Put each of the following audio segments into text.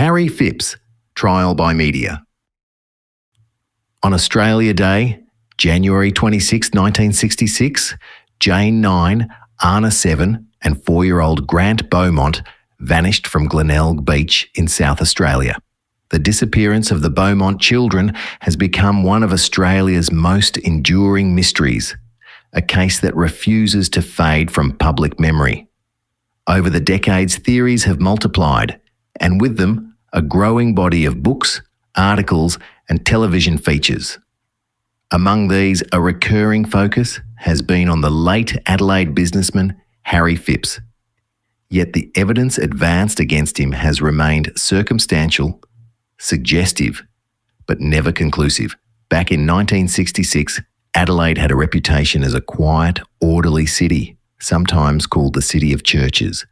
Harry Phipps, trial by media. On Australia Day, January 26, 1966, Jane 9, Anna 7 and 4-year-old Grant Beaumont vanished from Glenelg Beach in South Australia. The disappearance of the Beaumont children has become one of Australia's most enduring mysteries, a case that refuses to fade from public memory. Over the decades, theories have multiplied, and with them, a growing body of books, articles, and television features. Among these, a recurring focus has been on the late Adelaide businessman Harry Phipps. Yet the evidence advanced against him has remained circumstantial, suggestive, but never conclusive. Back in 1966, Adelaide had a reputation as a quiet, orderly city, sometimes called the City of Churches.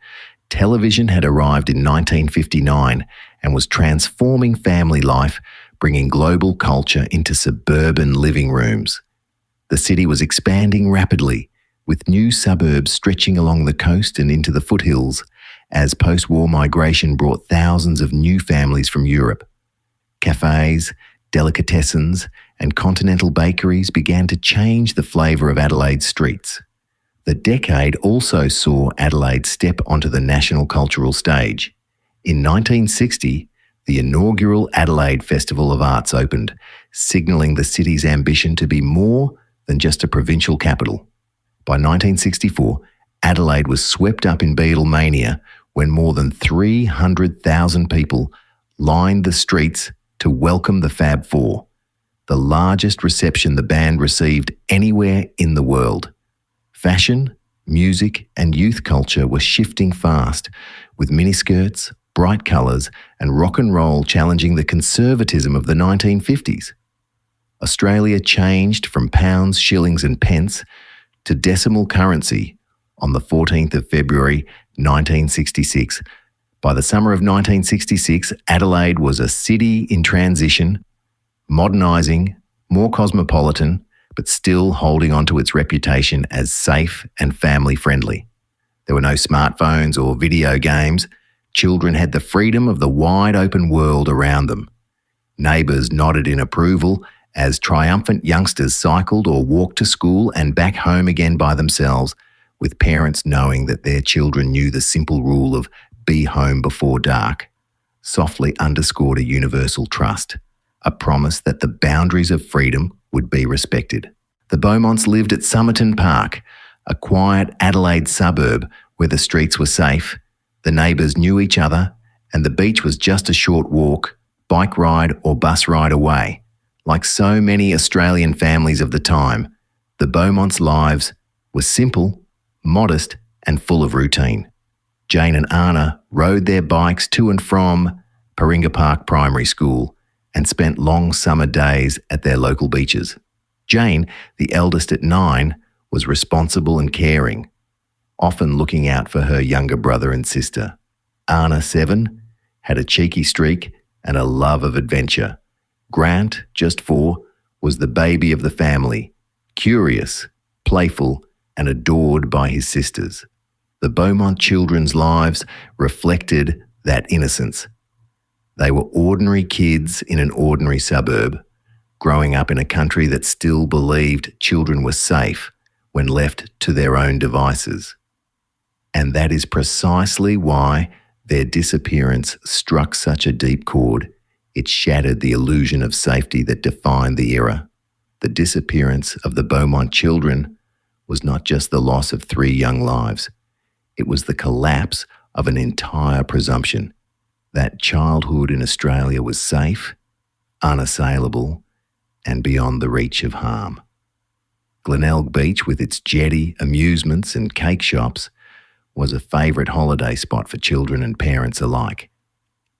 Television had arrived in 1959 and was transforming family life, bringing global culture into suburban living rooms. The city was expanding rapidly, with new suburbs stretching along the coast and into the foothills, as post-war migration brought thousands of new families from Europe. Cafes, delicatessens, and continental bakeries began to change the flavour of Adelaide's streets. The decade also saw Adelaide step onto the national cultural stage. In 1960, the inaugural Adelaide Festival of Arts opened, signalling the city's ambition to be more than just a provincial capital. By 1964, Adelaide was swept up in Beatlemania when more than 300,000 people lined the streets to welcome the Fab Four, the largest reception the band received anywhere in the world. Fashion, music, and youth culture were shifting fast, with miniskirts, bright colours, and rock and roll challenging the conservatism of the 1950s. Australia changed from pounds, shillings, and pence to decimal currency on the 14th of February 1966. By the summer of 1966, Adelaide was a city in transition, modernising, more cosmopolitan, but still holding on to its reputation as safe and family-friendly. There were no smartphones or video games. Children had the freedom of the wide-open world around them. Neighbours nodded in approval as triumphant youngsters cycled or walked to school and back home again by themselves, with parents knowing that their children knew the simple rule of be home before dark, softly underscored a universal trust, a promise that the boundaries of freedom would be respected. The Beaumonts lived at Somerton Park, a quiet Adelaide suburb where the streets were safe, the neighbours knew each other, and the beach was just a short walk, bike ride or bus ride away. Like so many Australian families of the time, the Beaumonts' lives were simple, modest, and full of routine. Jane and Anna rode their bikes to and from Paringa Park Primary School and spent long summer days at their local beaches. Jane, the eldest at 9, was responsible and caring, often looking out for her younger brother and sister. Anna, 7, had a cheeky streak and a love of adventure. Grant, just 4, was the baby of the family, curious, playful, and adored by his sisters. The Beaumont children's lives reflected that innocence. They were ordinary kids in an ordinary suburb, growing up in a country that still believed children were safe when left to their own devices. And that is precisely why their disappearance struck such a deep chord. It shattered the illusion of safety that defined the era. The disappearance of the Beaumont children was not just the loss of 3 young lives. It was the collapse of an entire presumption that childhood in Australia was safe, unassailable, and beyond the reach of harm. Glenelg Beach, with its jetty, amusements, and cake shops, was a favourite holiday spot for children and parents alike.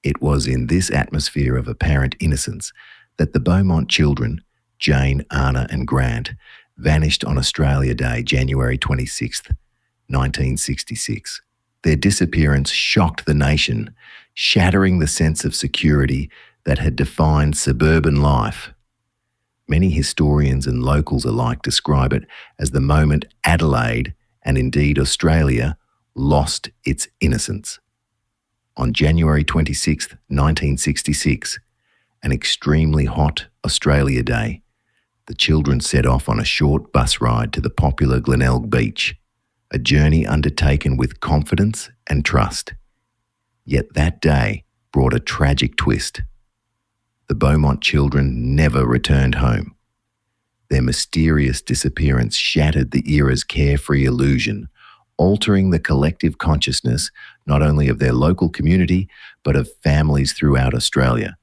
It was in this atmosphere of apparent innocence that the Beaumont children, Jane, Anna, and Grant, vanished on Australia Day, January 26, 1966. Their disappearance shocked the nation, shattering the sense of security that had defined suburban life. Many historians and locals alike describe it as the moment Adelaide, and indeed Australia, lost its innocence. On January 26, 1966, an extremely hot Australia day, the children set off on a short bus ride to the popular Glenelg Beach, a journey undertaken with confidence and trust. Yet that day brought a tragic twist. The Beaumont children never returned home. Their mysterious disappearance shattered the era's carefree illusion, altering the collective consciousness not only of their local community, but of families throughout Australia.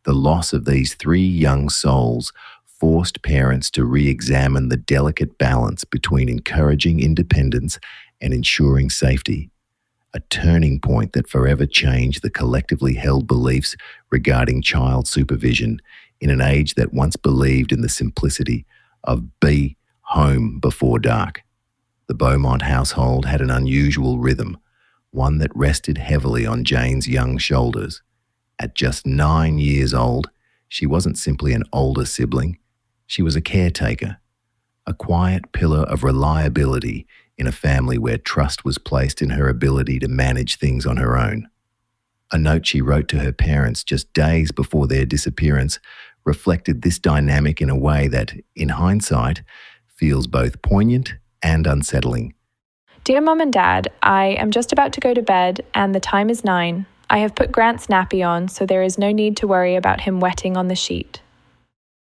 The loss of these three young souls forced parents to re-examine the delicate balance between encouraging independence and ensuring safety, a turning point that forever changed the collectively held beliefs regarding child supervision in an age that once believed in the simplicity of be home before dark. The Beaumont household had an unusual rhythm, one that rested heavily on Jane's young shoulders. At just 9 years old, she wasn't simply an older sibling, she was a caretaker, a quiet pillar of reliability in a family where trust was placed in her ability to manage things on her own. A note she wrote to her parents just days before their disappearance reflected this dynamic in a way that, in hindsight, feels both poignant and unsettling. Dear Mum and Dad, I am just about to go to bed and the time is 9. I have put Grant's nappy on, so there is no need to worry about him wetting on the sheet.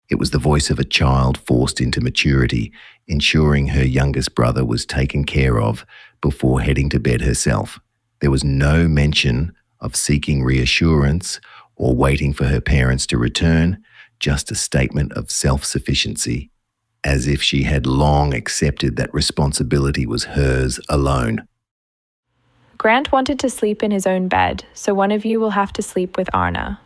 It was the voice of a child forced into maturity, ensuring her youngest brother was taken care of before heading to bed herself. There was no mention of seeking reassurance or waiting for her parents to return, just a statement of self-sufficiency, as if she had long accepted that responsibility was hers alone. Grant wanted to sleep in his own bed, so one of you will have to sleep with Arna.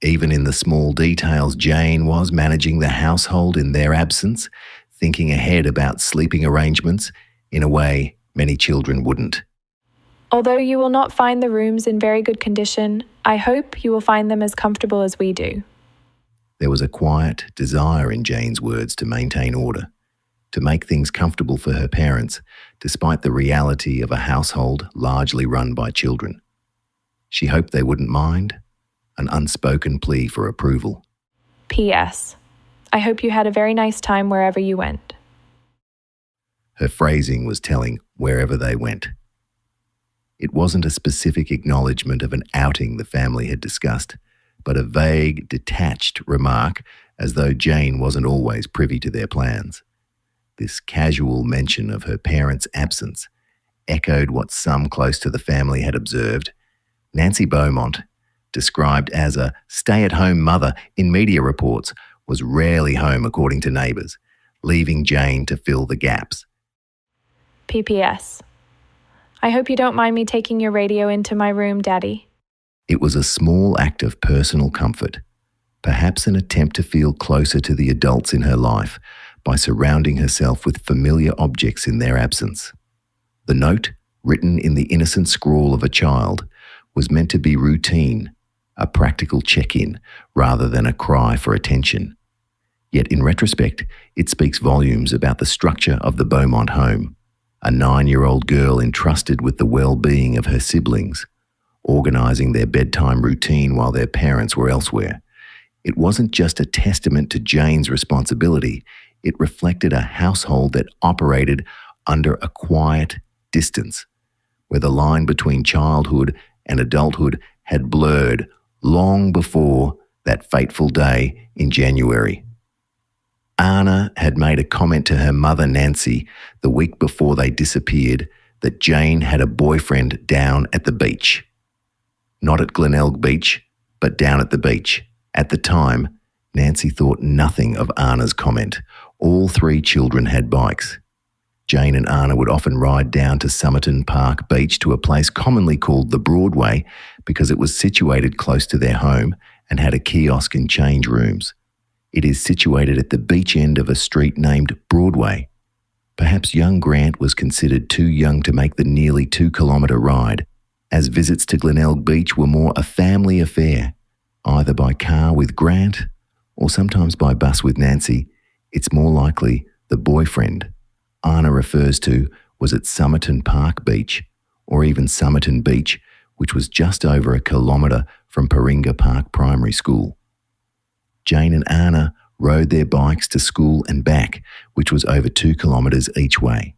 Even in the small details, Jane was managing the household in their absence, thinking ahead about sleeping arrangements in a way many children wouldn't. Although you will not find the rooms in very good condition, I hope you will find them as comfortable as we do. There was a quiet desire in Jane's words to maintain order, to make things comfortable for her parents, despite the reality of a household largely run by children. She hoped they wouldn't mind, an unspoken plea for approval. P.S. I hope you had a very nice time wherever you went. Her phrasing was telling wherever they went. It wasn't a specific acknowledgement of an outing the family had discussed, but a vague, detached remark as though Jane wasn't always privy to their plans. This casual mention of her parents' absence echoed what some close to the family had observed. Nancy Beaumont, described as a stay-at-home mother in media reports, was rarely home according to neighbours, leaving Jane to fill the gaps. P.P.S. I hope you don't mind me taking your radio into my room, Daddy. It was a small act of personal comfort, perhaps an attempt to feel closer to the adults in her life by surrounding herself with familiar objects in their absence. The note, written in the innocent scrawl of a child, was meant to be routine, a practical check-in rather than a cry for attention. Yet in retrospect, it speaks volumes about the structure of the Beaumont home, a 9-year-old girl entrusted with the well-being of her siblings, organising their bedtime routine while their parents were elsewhere. It wasn't just a testament to Jane's responsibility, it reflected a household that operated under a quiet distance, where the line between childhood and adulthood had blurred long before that fateful day in January. Anna had made a comment to her mother Nancy the week before they disappeared that Jane had a boyfriend down at the beach. Not at Glenelg Beach, but down at the beach. At the time, Nancy thought nothing of Anna's comment. All three children had bikes. Jane and Anna would often ride down to Somerton Park Beach to a place commonly called the Broadway because it was situated close to their home and had a kiosk and change rooms. It is situated at the beach end of a street named Broadway. Perhaps young Grant was considered too young to make the nearly 2-kilometre ride, as visits to Glenelg Beach were more a family affair, either by car with Grant or sometimes by bus with Nancy. It's more likely the boyfriend Anna refers to was at Somerton Park Beach, or even Somerton Beach, which was just over a kilometre from Paringa Park Primary School. Jane and Anna rode their bikes to school and back, which was over 2 kilometres each way.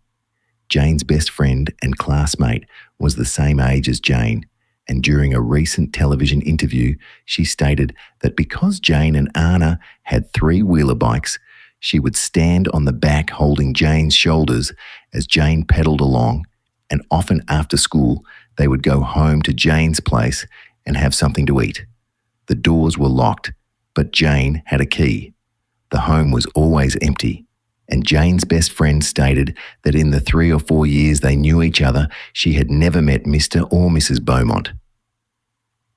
Jane's best friend and classmate was the same age as Jane, and during a recent television interview, she stated that because Jane and Anna had 3-wheeler bikes, she would stand on the back holding Jane's shoulders as Jane pedalled along, and often after school, they would go home to Jane's place and have something to eat. The doors were locked, but Jane had a key. The home was always empty, and Jane's best friend stated that in the 3 or 4 years they knew each other, she had never met Mr. or Mrs. Beaumont.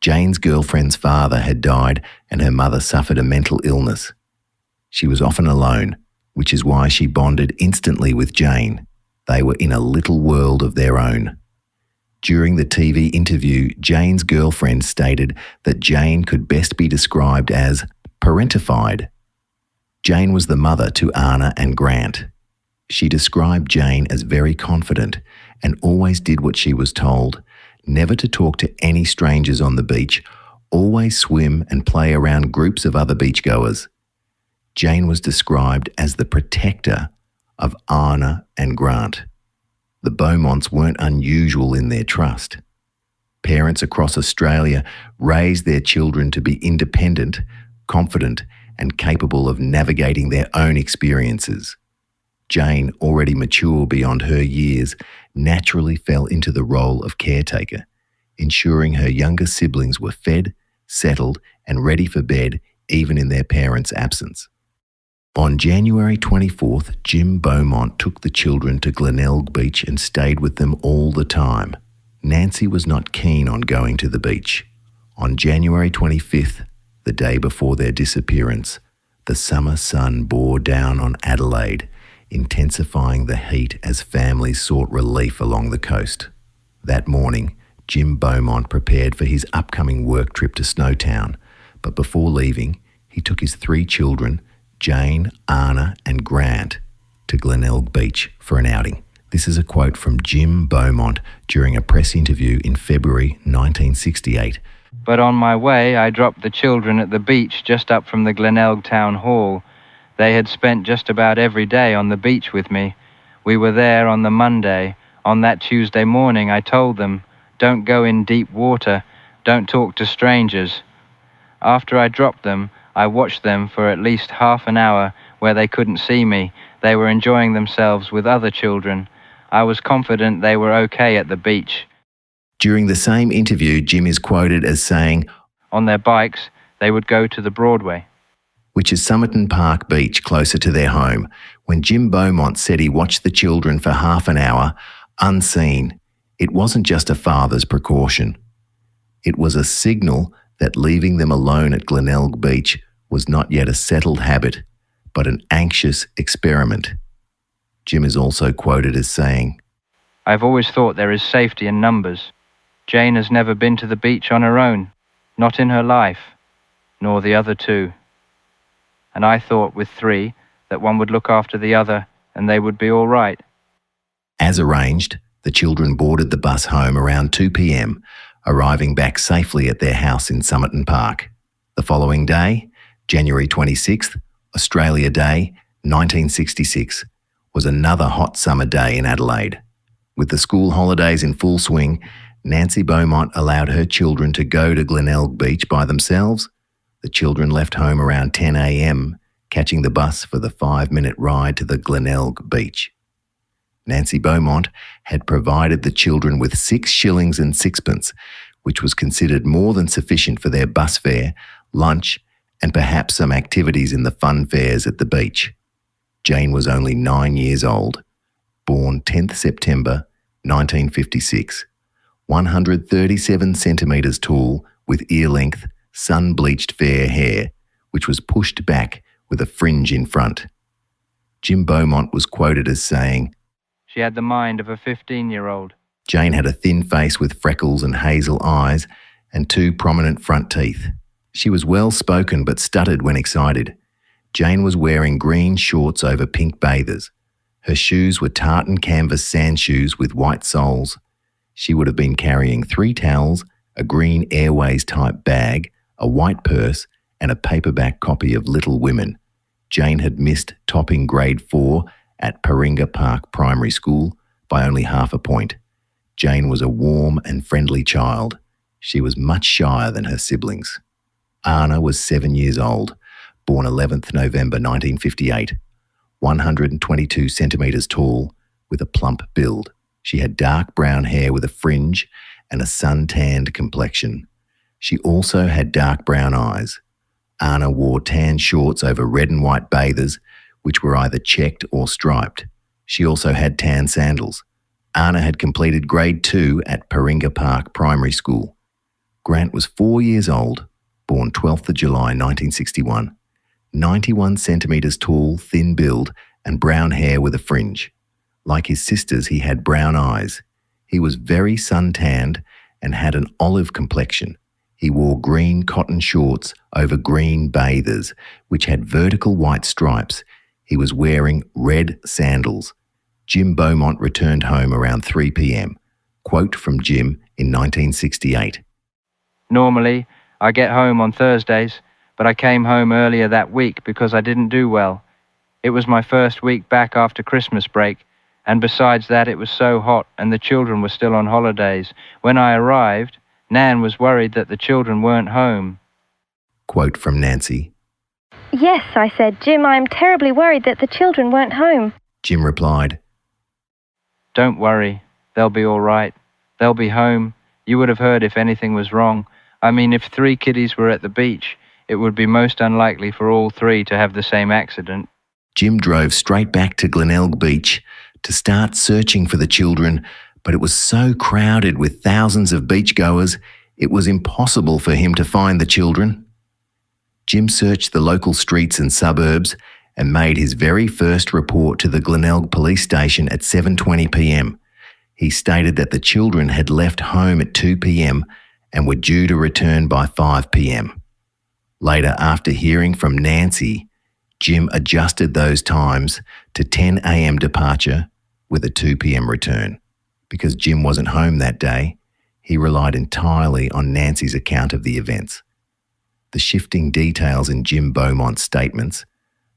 Jane's girlfriend's father had died and her mother suffered a mental illness. She was often alone, which is why she bonded instantly with Jane. They were in a little world of their own. During the TV interview, Jane's girlfriend stated that Jane could best be described as parentified. Jane was the mother to Anna and Grant. She described Jane as very confident and always did what she was told, never to talk to any strangers on the beach, always swim and play around groups of other beachgoers. Jane was described as the protector of Anna and Grant. The Beaumonts weren't unusual in their trust. Parents across Australia raised their children to be independent, confident, and capable of navigating their own experiences. Jane, already mature beyond her years, naturally fell into the role of caretaker, ensuring her younger siblings were fed, settled, and ready for bed even in their parents' absence. On January 24th, Jim Beaumont took the children to Glenelg Beach and stayed with them all the time. Nancy was not keen on going to the beach. On January 25th, the day before their disappearance, the summer sun bore down on Adelaide, intensifying the heat as families sought relief along the coast. That morning, Jim Beaumont prepared for his upcoming work trip to Snowtown, but before leaving, he took his 3 children, Jane, Anna, and Grant, to Glenelg Beach for an outing. This is a quote from Jim Beaumont during a press interview in February 1968. But on my way, I dropped the children at the beach just up from the Glenelg Town Hall. They had spent just about every day on the beach with me. We were there on the Monday. On that Tuesday morning, I told them, don't go in deep water, don't talk to strangers. After I dropped them, I watched them for at least half an hour where they couldn't see me. They were enjoying themselves with other children. I was confident they were okay at the beach. During the same interview, Jim is quoted as saying, on their bikes, they would go to the Broadway, which is Somerton Park Beach closer to their home. When Jim Beaumont said he watched the children for half an hour, unseen, it wasn't just a father's precaution. It was a signal that leaving them alone at Glenelg Beach was not yet a settled habit, but an anxious experiment. Jim is also quoted as saying, I've always thought there is safety in numbers. Jane has never been to the beach on her own, not in her life, nor the other 2. And I thought with 3 that one would look after the other and they would be all right. As arranged, the children boarded the bus home around 2 p.m, arriving back safely at their house in Somerton Park. The following day, January 26th, Australia Day, 1966, was another hot summer day in Adelaide. With the school holidays in full swing, Nancy Beaumont allowed her children to go to Glenelg Beach by themselves. The children left home around 10 a.m, catching the bus for the 5-minute ride to the Glenelg Beach. Nancy Beaumont had provided the children with 6 shillings and sixpence, which was considered more than sufficient for their bus fare, lunch, and perhaps some activities in the fun fairs at the beach. Jane was only 9 years old, born 10th September 1956, 137 centimetres tall with ear-length, sun-bleached fair hair, which was pushed back with a fringe in front. Jim Beaumont was quoted as saying, she had the mind of a 15-year-old. Jane had a thin face with freckles and hazel eyes and 2 prominent front teeth. She was well-spoken but stuttered when excited. Jane was wearing green shorts over pink bathers. Her shoes were tartan canvas sand shoes with white soles. She would have been carrying 3 towels a Green Airways-type bag, a white purse, and a paperback copy of Little Women. Jane had missed topping grade 4 at Paringa Park Primary School by only half a point. Jane was a warm and friendly child. She was much shyer than her siblings. Anna was 7 years old, born 11th November 1958, 122 centimetres tall, with a plump build. She had dark brown hair with a fringe and a sun-tanned complexion. She also had dark brown eyes. Anna wore tan shorts over red and white bathers, which were either checked or striped. She also had tan sandals. Anna had completed grade 2 at Paringa Park Primary School. Grant was 4 years old, born 12th of July 1961, 91 centimetres tall, thin build, and brown hair with a fringe. Like his sisters, he had brown eyes. He was very sun-tanned and had an olive complexion. He wore green cotton shorts over green bathers, which had vertical white stripes. He was wearing red sandals. Jim Beaumont returned home around 3 p.m. Quote from Jim in 1968. Normally, I get home on Thursdays, but I came home earlier that week because I didn't do well. It was my first week back after Christmas break, and besides that it was so hot and the children were still on holidays. When I arrived, Nan was worried that the children weren't home. Quote from Nancy. Yes, I said, Jim, I am terribly worried that the children weren't home. Jim replied, Don't worry, they'll be all right. They'll be home. You would have heard if anything was wrong. I mean, if 3 kiddies were at the beach, it would be most unlikely for all 3 to have the same accident. Jim drove straight back to Glenelg Beach to start searching for the children, but it was so crowded with thousands of beachgoers, it was impossible for him to find the children. Jim searched the local streets and suburbs and made his very first report to the Glenelg police station at 7:20 p.m. He stated that the children had left home at 2 p.m. and were due to return by 5 p.m. Later, after hearing from Nancy, Jim adjusted those times to 10 a.m. departure with a 2 p.m. return. Because Jim wasn't home that day, he relied entirely on Nancy's account of the events. The shifting details in Jim Beaumont's statements,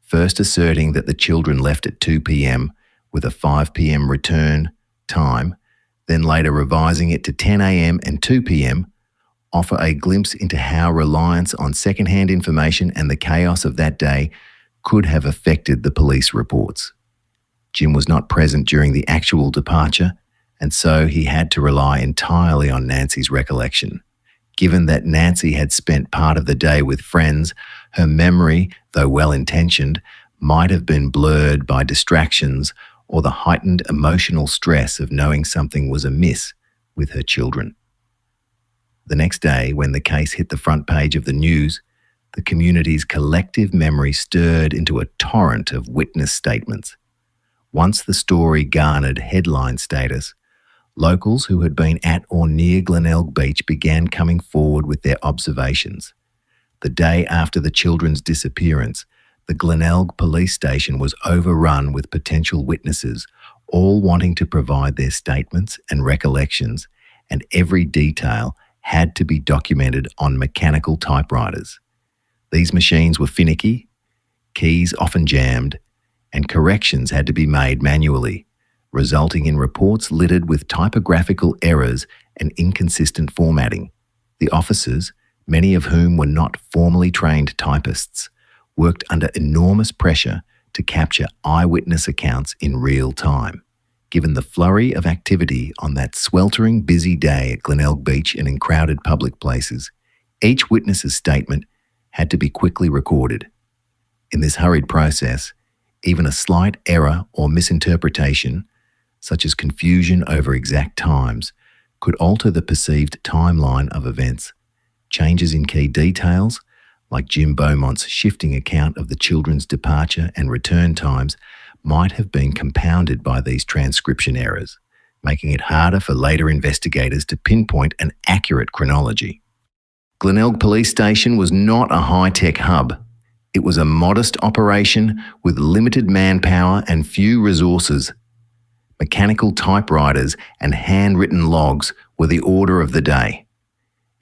first asserting that the children left at 2 p.m. with a 5 p.m. return time, then later revising it to 10 a.m. and 2 p.m., offer a glimpse into how reliance on second-hand information and the chaos of that day could have affected the police reports. Jim was not present during the actual departure, and so he had to rely entirely on Nancy's recollection. Given that Nancy had spent part of the day with friends, her memory, though well-intentioned, might have been blurred by distractions or the heightened emotional stress of knowing something was amiss with her children. The next day, when the case hit the front page of the news, the community's collective memory stirred into a torrent of witness statements. Once the story garnered headline status, locals who had been at or near Glenelg Beach began coming forward with their observations. The day after the children's disappearance, the Glenelg police station was overrun with potential witnesses, all wanting to provide their statements and recollections, and every detail had to be documented on mechanical typewriters. These machines were finicky, keys often jammed, and corrections had to be made manually, resulting in reports littered with typographical errors and inconsistent formatting. The officers, many of whom were not formally trained typists, worked under enormous pressure to capture eyewitness accounts in real time. Given the flurry of activity on that sweltering busy day at Glenelg Beach and in crowded public places, each witness's statement had to be quickly recorded. In this hurried process, even a slight error or misinterpretation, such as confusion over exact times, could alter the perceived timeline of events. Changes in key details, like Jim Beaumont's shifting account of the children's departure and return times, might have been compounded by these transcription errors, making it harder for later investigators to pinpoint an accurate chronology. Glenelg Police Station was not a high-tech hub. It was a modest operation with limited manpower and few resources. Mechanical typewriters and handwritten logs were the order of the day.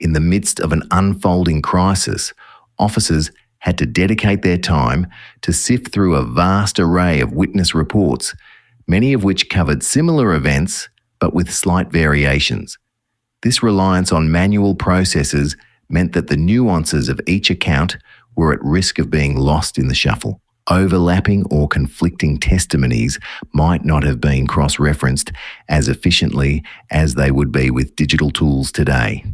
In the midst of an unfolding crisis, officers had to dedicate their time to sift through a vast array of witness reports, many of which covered similar events but with slight variations. This reliance on manual processes meant that the nuances of each account were at risk of being lost in the shuffle. Overlapping or conflicting testimonies might not have been cross-referenced as efficiently as they would be with digital tools today.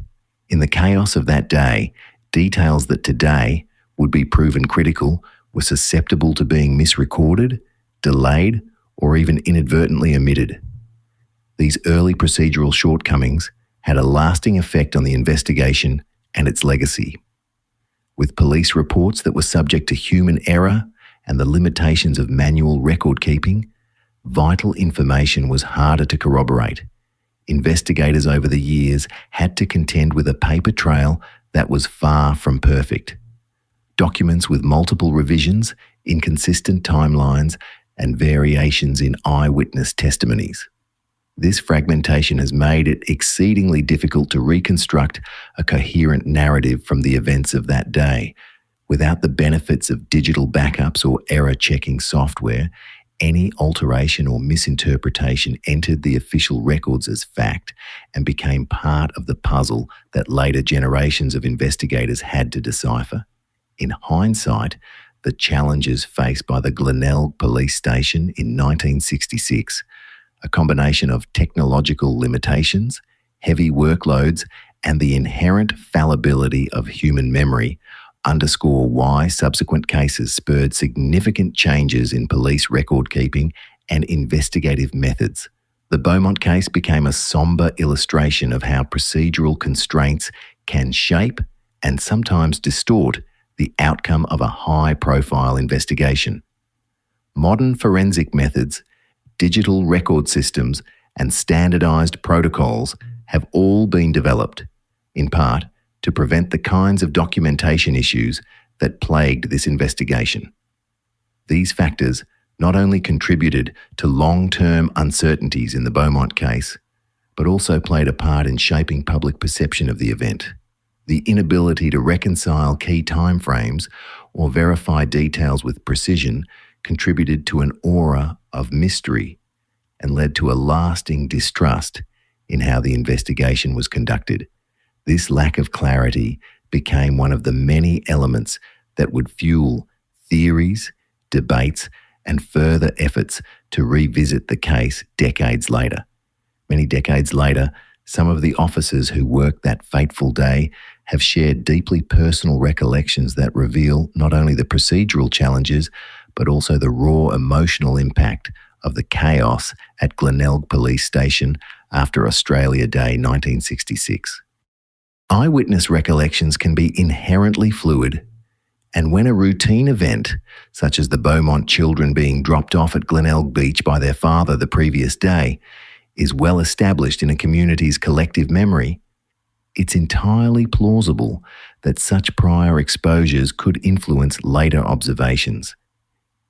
In the chaos of that day, details that today would be proven critical were susceptible to being misrecorded, delayed, or even inadvertently omitted. These early procedural shortcomings had a lasting effect on the investigation and its legacy. With police reports that were subject to human error and the limitations of manual record keeping, vital information was harder to corroborate. Investigators over the years had to contend with a paper trail that was far from perfect. Documents with multiple revisions, inconsistent timelines, and variations in eyewitness testimonies. This fragmentation has made it exceedingly difficult to reconstruct a coherent narrative from the events of that day. Without the benefits of digital backups or error-checking software, any alteration or misinterpretation entered the official records as fact and became part of the puzzle that later generations of investigators had to decipher. In hindsight, the challenges faced by the Glenelg police station in 1966, a combination of technological limitations, heavy workloads, and the inherent fallibility of human memory, underscore why subsequent cases spurred significant changes in police record keeping and investigative methods. The Beaumont case became a somber illustration of how procedural constraints can shape and sometimes distort the outcome of a high-profile investigation. Modern forensic methods, digital record systems, and standardized protocols have all been developed, in part, to prevent the kinds of documentation issues that plagued this investigation. These factors not only contributed to long-term uncertainties in the Beaumont case, but also played a part in shaping public perception of the event. The inability to reconcile key timeframes or verify details with precision contributed to an aura of mystery and led to a lasting distrust in how the investigation was conducted. This lack of clarity became one of the many elements that would fuel theories, debates, and further efforts to revisit the case decades later. Many decades later, some of the officers who worked that fateful day have shared deeply personal recollections that reveal not only the procedural challenges, but also the raw emotional impact of the chaos at Glenelg Police Station after Australia Day 1966. Eyewitness recollections can be inherently fluid, and when a routine event, such as the Beaumont children being dropped off at Glenelg Beach by their father the previous day, is well established in a community's collective memory, it's entirely plausible that such prior exposures could influence later observations.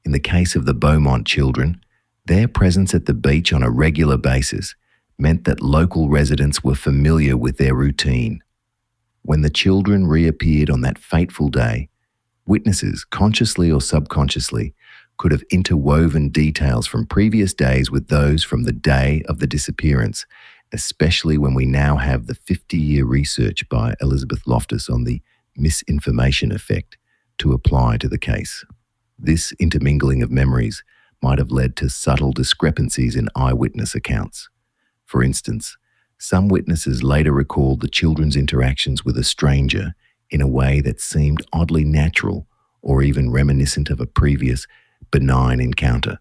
In the case of the Beaumont children, their presence at the beach on a regular basis meant that local residents were familiar with their routine. When the children reappeared on that fateful day, witnesses, consciously or subconsciously, could have interwoven details from previous days with those from the day of the disappearance, especially when we now have the 50-year research by Elizabeth Loftus on the misinformation effect to apply to the case. This intermingling of memories might have led to subtle discrepancies in eyewitness accounts. For instance, some witnesses later recalled the children's interactions with a stranger in a way that seemed oddly natural or even reminiscent of a previous benign encounter.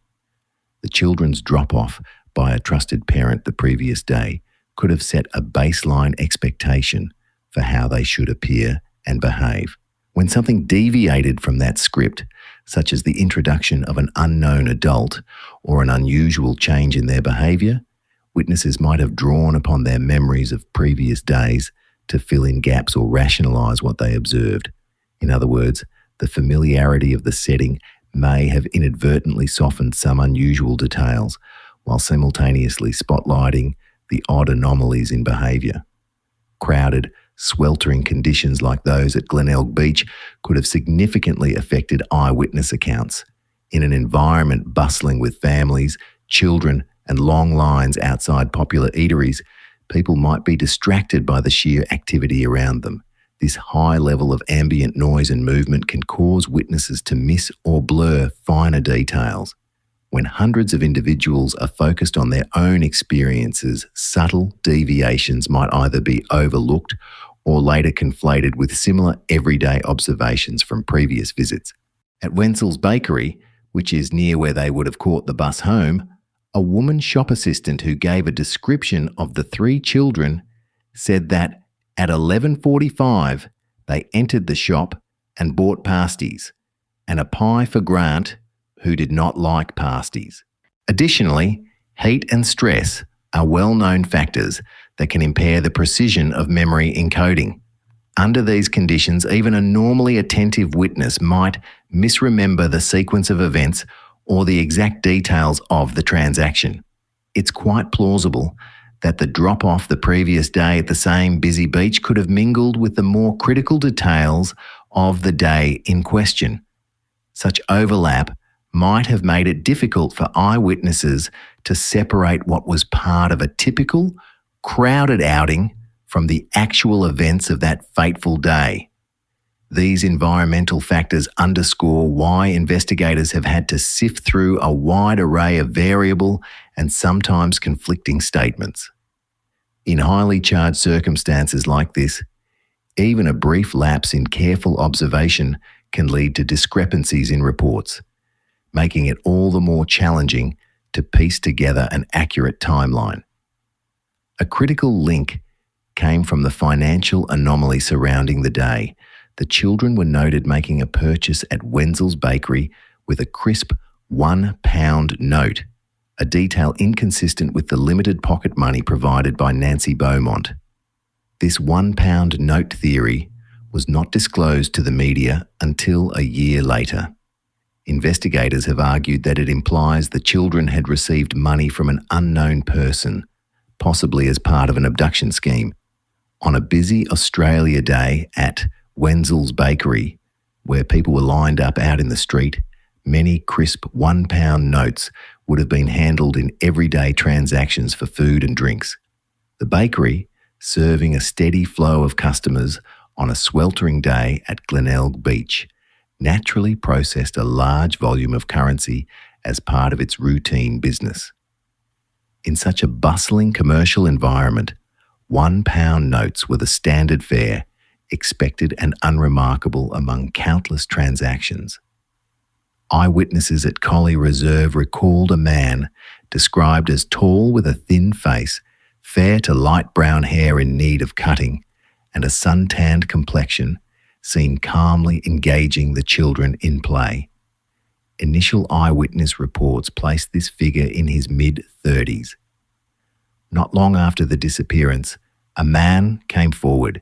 The children's drop-off by a trusted parent the previous day could have set a baseline expectation for how they should appear and behave. When something deviated from that script, such as the introduction of an unknown adult or an unusual change in their behavior, witnesses might have drawn upon their memories of previous days to fill in gaps or rationalize what they observed. In other words, the familiarity of the setting may have inadvertently softened some unusual details, while simultaneously spotlighting the odd anomalies in behavior. Crowded, Sweltering conditions like those at Glenelg Beach could have significantly affected eyewitness accounts. In an environment bustling with families, children, and long lines outside popular eateries, people might be distracted by the sheer activity around them. This high level of ambient noise and movement can cause witnesses to miss or blur finer details. When hundreds of individuals are focused on their own experiences, subtle deviations might either be overlooked or later conflated with similar everyday observations from previous visits. At Wenzel's Bakery, which is near where they would have caught the bus home, a woman shop assistant who gave a description of the 3 children said that at 11:45 they entered the shop and bought pasties and a pie for Grant, who did not like pasties. Additionally, heat and stress are well-known factors that can impair the precision of memory encoding. Under these conditions, even a normally attentive witness might misremember the sequence of events or the exact details of the transaction. It's quite plausible that the drop-off the previous day at the same busy beach could have mingled with the more critical details of the day in question. Such overlap might have made it difficult for eyewitnesses to separate what was part of a typical, crowded outing from the actual events of that fateful day. These environmental factors underscore why investigators have had to sift through a wide array of variable and sometimes conflicting statements. In highly charged circumstances like this, even a brief lapse in careful observation can lead to discrepancies in reports, making it all the more challenging to piece together an accurate timeline. A critical link came from the financial anomaly surrounding the day. The children were noted making a purchase at Wenzel's Bakery with a crisp £1 note, a detail inconsistent with the limited pocket money provided by Nancy Beaumont. This £1 note theory was not disclosed to the media until a year later. Investigators have argued that it implies the children had received money from an unknown person, possibly as part of an abduction scheme. On a busy Australia day at Wenzel's Bakery, where people were lined up out in the street, many crisp £1 notes would have been handled in everyday transactions for food and drinks. The bakery, serving a steady flow of customers on a sweltering day at Glenelg Beach, naturally processed a large volume of currency as part of its routine business. In such a bustling commercial environment, £1 notes were the standard fare, expected and unremarkable among countless transactions. Eyewitnesses at Collie Reserve recalled a man described as tall with a thin face, fair to light brown hair in need of cutting, and a sun-tanned complexion, seen calmly engaging the children in play. Initial eyewitness reports placed this figure in his mid-30s. Not long after the disappearance, a man came forward.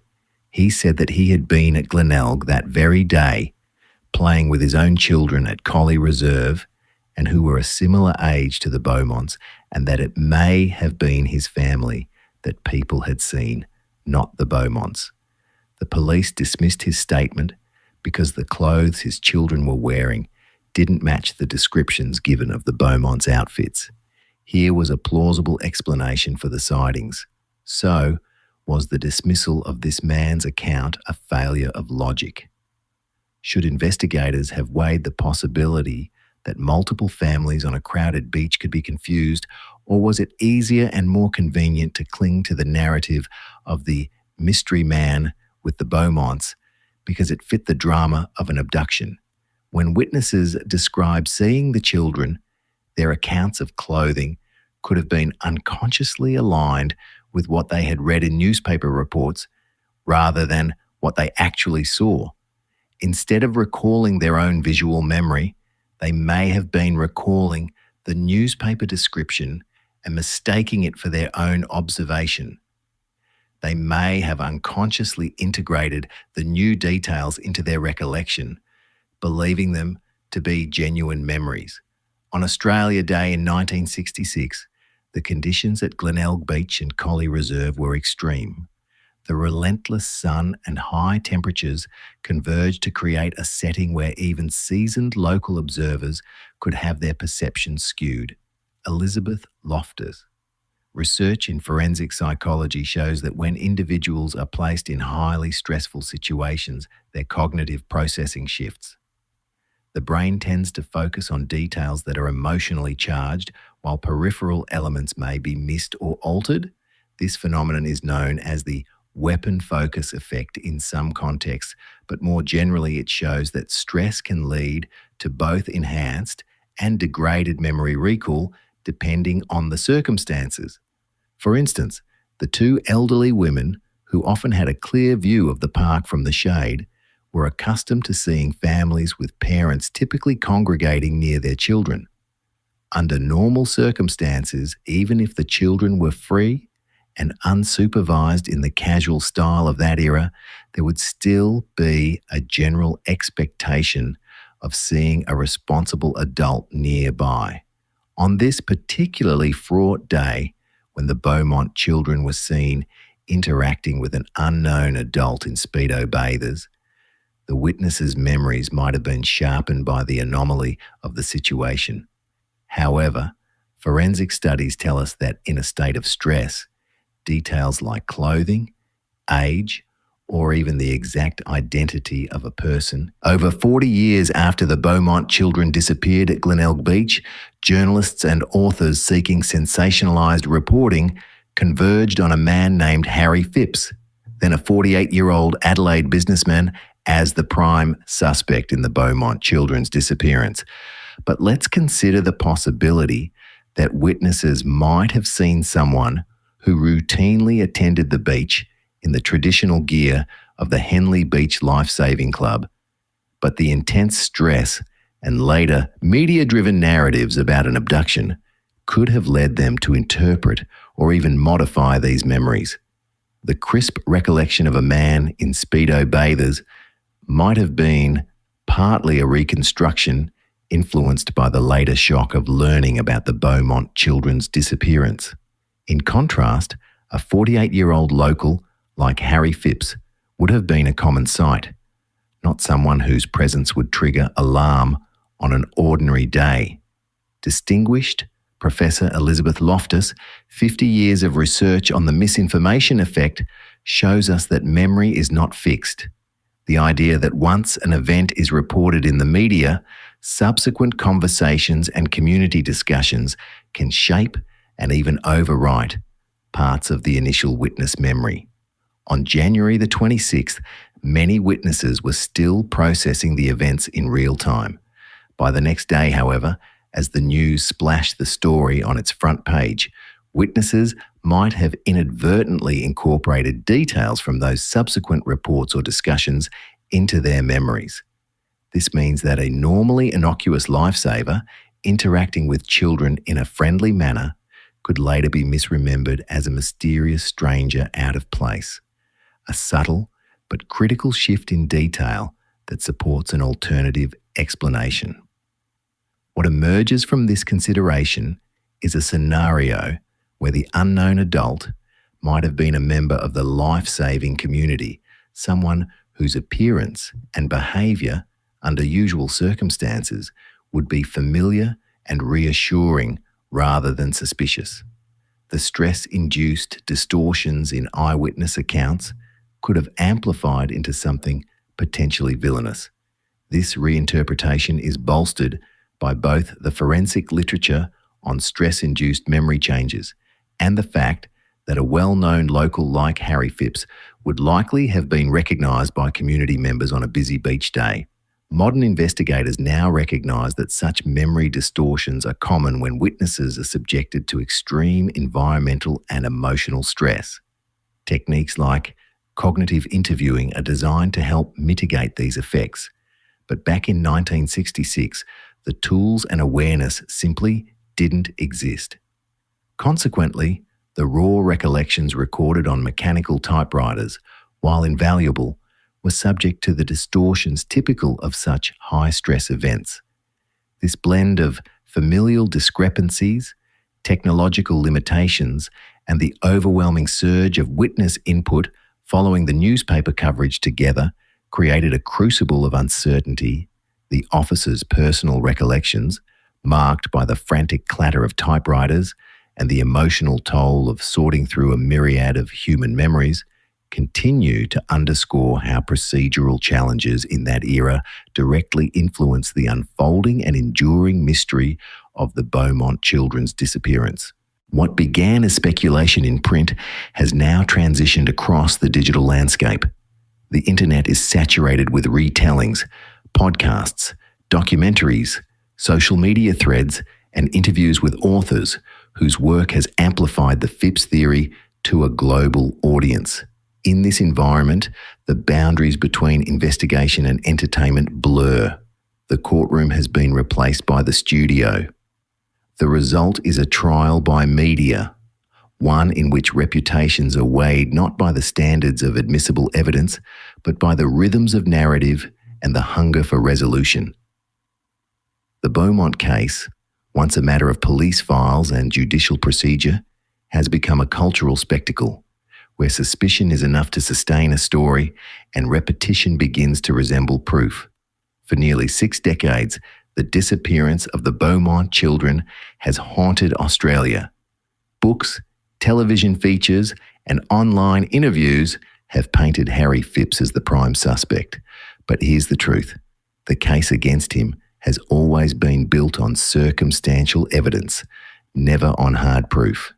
He said that he had been at Glenelg that very day, playing with his own children at Collie Reserve, and who were a similar age to the Beaumonts, and that it may have been his family that people had seen, not the Beaumonts. The police dismissed his statement because the clothes his children were wearing didn't match the descriptions given of the Beaumonts' outfits. Here was a plausible explanation for the sightings. So, was the dismissal of this man's account a failure of logic? Should investigators have weighed the possibility that multiple families on a crowded beach could be confused, or was it easier and more convenient to cling to the narrative of the mystery man with the Beaumonts because it fit the drama of an abduction? When witnesses described seeing the children, their accounts of clothing could have been unconsciously aligned with what they had read in newspaper reports rather than what they actually saw. Instead of recalling their own visual memory, they may have been recalling the newspaper description and mistaking it for their own observation. They may have unconsciously integrated the new details into their recollection, believing them to be genuine memories. On Australia Day in 1966, the conditions at Glenelg Beach and Collie Reserve were extreme. The relentless sun and high temperatures converged to create a setting where even seasoned local observers could have their perceptions skewed. Elizabeth Loftus. Research in forensic psychology shows that when individuals are placed in highly stressful situations, their cognitive processing shifts. The brain tends to focus on details that are emotionally charged, while peripheral elements may be missed or altered. This phenomenon is known as the weapon focus effect in some contexts, but more generally it shows that stress can lead to both enhanced and degraded memory recall depending on the circumstances. For instance, the two elderly women, who often had a clear view of the park from the shade, were accustomed to seeing families with parents typically congregating near their children. Under normal circumstances, even if the children were free and unsupervised in the casual style of that era, there would still be a general expectation of seeing a responsible adult nearby. On this particularly fraught day, when the Beaumont children were seen interacting with an unknown adult in Speedo bathers, the witnesses' memories might have been sharpened by the anomaly of the situation. However, forensic studies tell us that in a state of stress, details like clothing, age, or even the exact identity of a person. Over 40 years after the Beaumont children disappeared at Glenelg Beach, journalists and authors seeking sensationalized reporting converged on a man named Harry Phipps, then a 48-year-old Adelaide businessman, as the prime suspect in the Beaumont children's disappearance. But let's consider the possibility that witnesses might have seen someone who routinely attended the beach in the traditional gear of the Henley Beach Lifesaving Club. But the intense stress and later media-driven narratives about an abduction could have led them to interpret or even modify these memories. The crisp recollection of a man in Speedo bathers might have been partly a reconstruction influenced by the later shock of learning about the Beaumont children's disappearance. In contrast, a 48-year-old local like Harry Phipps would have been a common sight, not someone whose presence would trigger alarm on an ordinary day. Distinguished Professor Elizabeth Loftus, 50 years of research on the misinformation effect, shows us that memory is not fixed. The idea that once an event is reported in the media, subsequent conversations and community discussions can shape and even overwrite parts of the initial witness memory. On January the 26th, many witnesses were still processing the events in real time. By the next day, however, as the news splashed the story on its front page, witnesses might have inadvertently incorporated details from those subsequent reports or discussions into their memories. This means that a normally innocuous lifesaver interacting with children in a friendly manner could later be misremembered as a mysterious stranger out of place. A subtle but critical shift in detail that supports an alternative explanation. What emerges from this consideration is a scenario where the unknown adult might have been a member of the life-saving community, someone whose appearance and behaviour under usual circumstances would be familiar and reassuring rather than suspicious. The stress-induced distortions in eyewitness accounts could have amplified into something potentially villainous. This reinterpretation is bolstered by both the forensic literature on stress-induced memory changes and the fact that a well-known local like Harry Phipps would likely have been recognised by community members on a busy beach day. Modern investigators now recognise that such memory distortions are common when witnesses are subjected to extreme environmental and emotional stress. Techniques like cognitive interviewing are designed to help mitigate these effects. But back in 1966, the tools and awareness simply didn't exist. Consequently, the raw recollections recorded on mechanical typewriters, while invaluable, were subject to the distortions typical of such high-stress events. This blend of familial discrepancies, technological limitations, and the overwhelming surge of witness input Following the newspaper coverage together created a crucible of uncertainty, the officer's personal recollections, marked by the frantic clatter of typewriters and the emotional toll of sorting through a myriad of human memories, continue to underscore how procedural challenges in that era directly influence the unfolding and enduring mystery of the Beaumont children's disappearance. What began as speculation in print has now transitioned across the digital landscape. The internet is saturated with retellings, podcasts, documentaries, social media threads, and interviews with authors whose work has amplified the Phipps theory to a global audience. In this environment, the boundaries between investigation and entertainment blur. The courtroom has been replaced by the studio. The result is a trial by media, one in which reputations are weighed not by the standards of admissible evidence, but by the rhythms of narrative and the hunger for resolution. The Beaumont case, once a matter of police files and judicial procedure, has become a cultural spectacle, where suspicion is enough to sustain a story and repetition begins to resemble proof. For nearly 6 decades, the disappearance of the Beaumont children has haunted Australia. Books, television features, and online interviews have painted Harry Phipps as the prime suspect. But here's the truth. The case against him has always been built on circumstantial evidence, never on hard proof.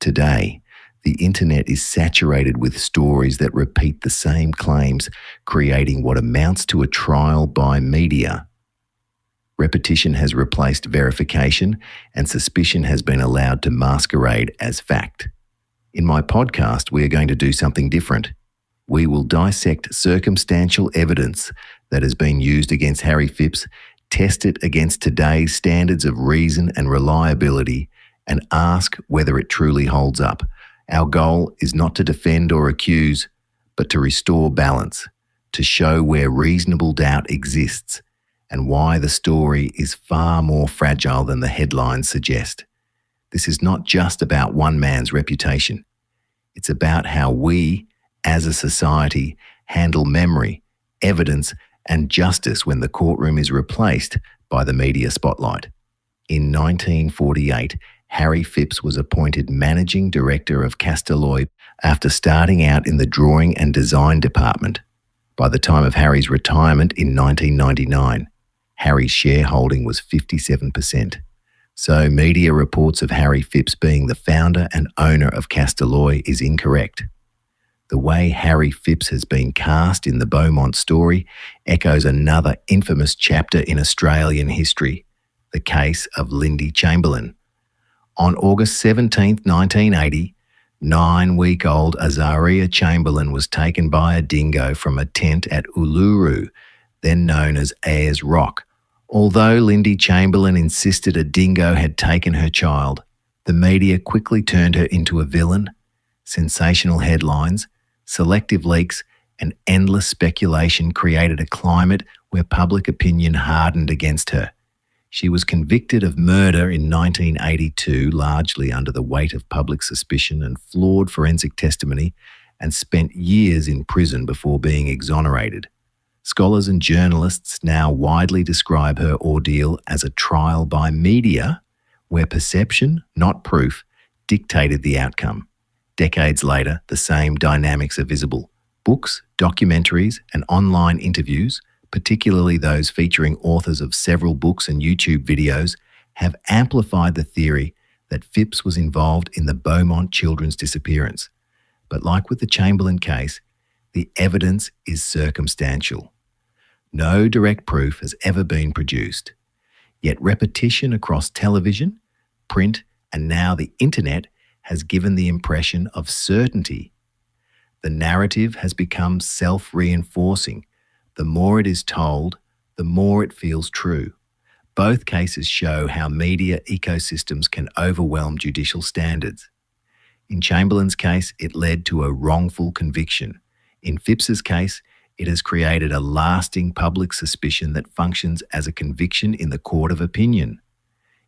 Today, the internet is saturated with stories that repeat the same claims, creating what amounts to a trial by media. Repetition has replaced verification, and suspicion has been allowed to masquerade as fact. In my podcast, we are going to do something different. We will dissect circumstantial evidence that has been used against Harry Phipps, test it against today's standards of reason and reliability, and ask whether it truly holds up. Our goal is not to defend or accuse, but to restore balance, to show where reasonable doubt exists, and why the story is far more fragile than the headlines suggest. This is not just about one man's reputation. It's about how we, as a society, handle memory, evidence, and justice when the courtroom is replaced by the media spotlight. In 1948, Harry Phipps was appointed managing director of Castelloy after starting out in the drawing and design department. By the time of Harry's retirement in 1999, Harry's shareholding was 57%. So media reports of Harry Phipps being the founder and owner of Castelloy is incorrect. The way Harry Phipps has been cast in the Beaumont story echoes another infamous chapter in Australian history, the case of Lindy Chamberlain. On August 17, 1980, 9-week-old Azaria Chamberlain was taken by a dingo from a tent at Uluru, then known as Ayers Rock. Although Lindy Chamberlain insisted a dingo had taken her child, the media quickly turned her into a villain. Sensational headlines, selective leaks, and endless speculation created a climate where public opinion hardened against her. She was convicted of murder in 1982, largely under the weight of public suspicion and flawed forensic testimony, and spent years in prison before being exonerated. Scholars and journalists now widely describe her ordeal as a trial by media, where perception, not proof, dictated the outcome. Decades later, the same dynamics are visible. Books, documentaries, and online interviews, particularly those featuring authors of several books and YouTube videos, have amplified the theory that Phipps was involved in the Beaumont children's disappearance. But like with the Chamberlain case, the evidence is circumstantial. No direct proof has ever been produced. Yet repetition across television, print, and now the internet has given the impression of certainty. The narrative has become self-reinforcing. The more it is told, the more it feels true. Both cases show how media ecosystems can overwhelm judicial standards. In Chamberlain's case, it led to a wrongful conviction. In Phipps's case, it has created a lasting public suspicion that functions as a conviction in the court of opinion.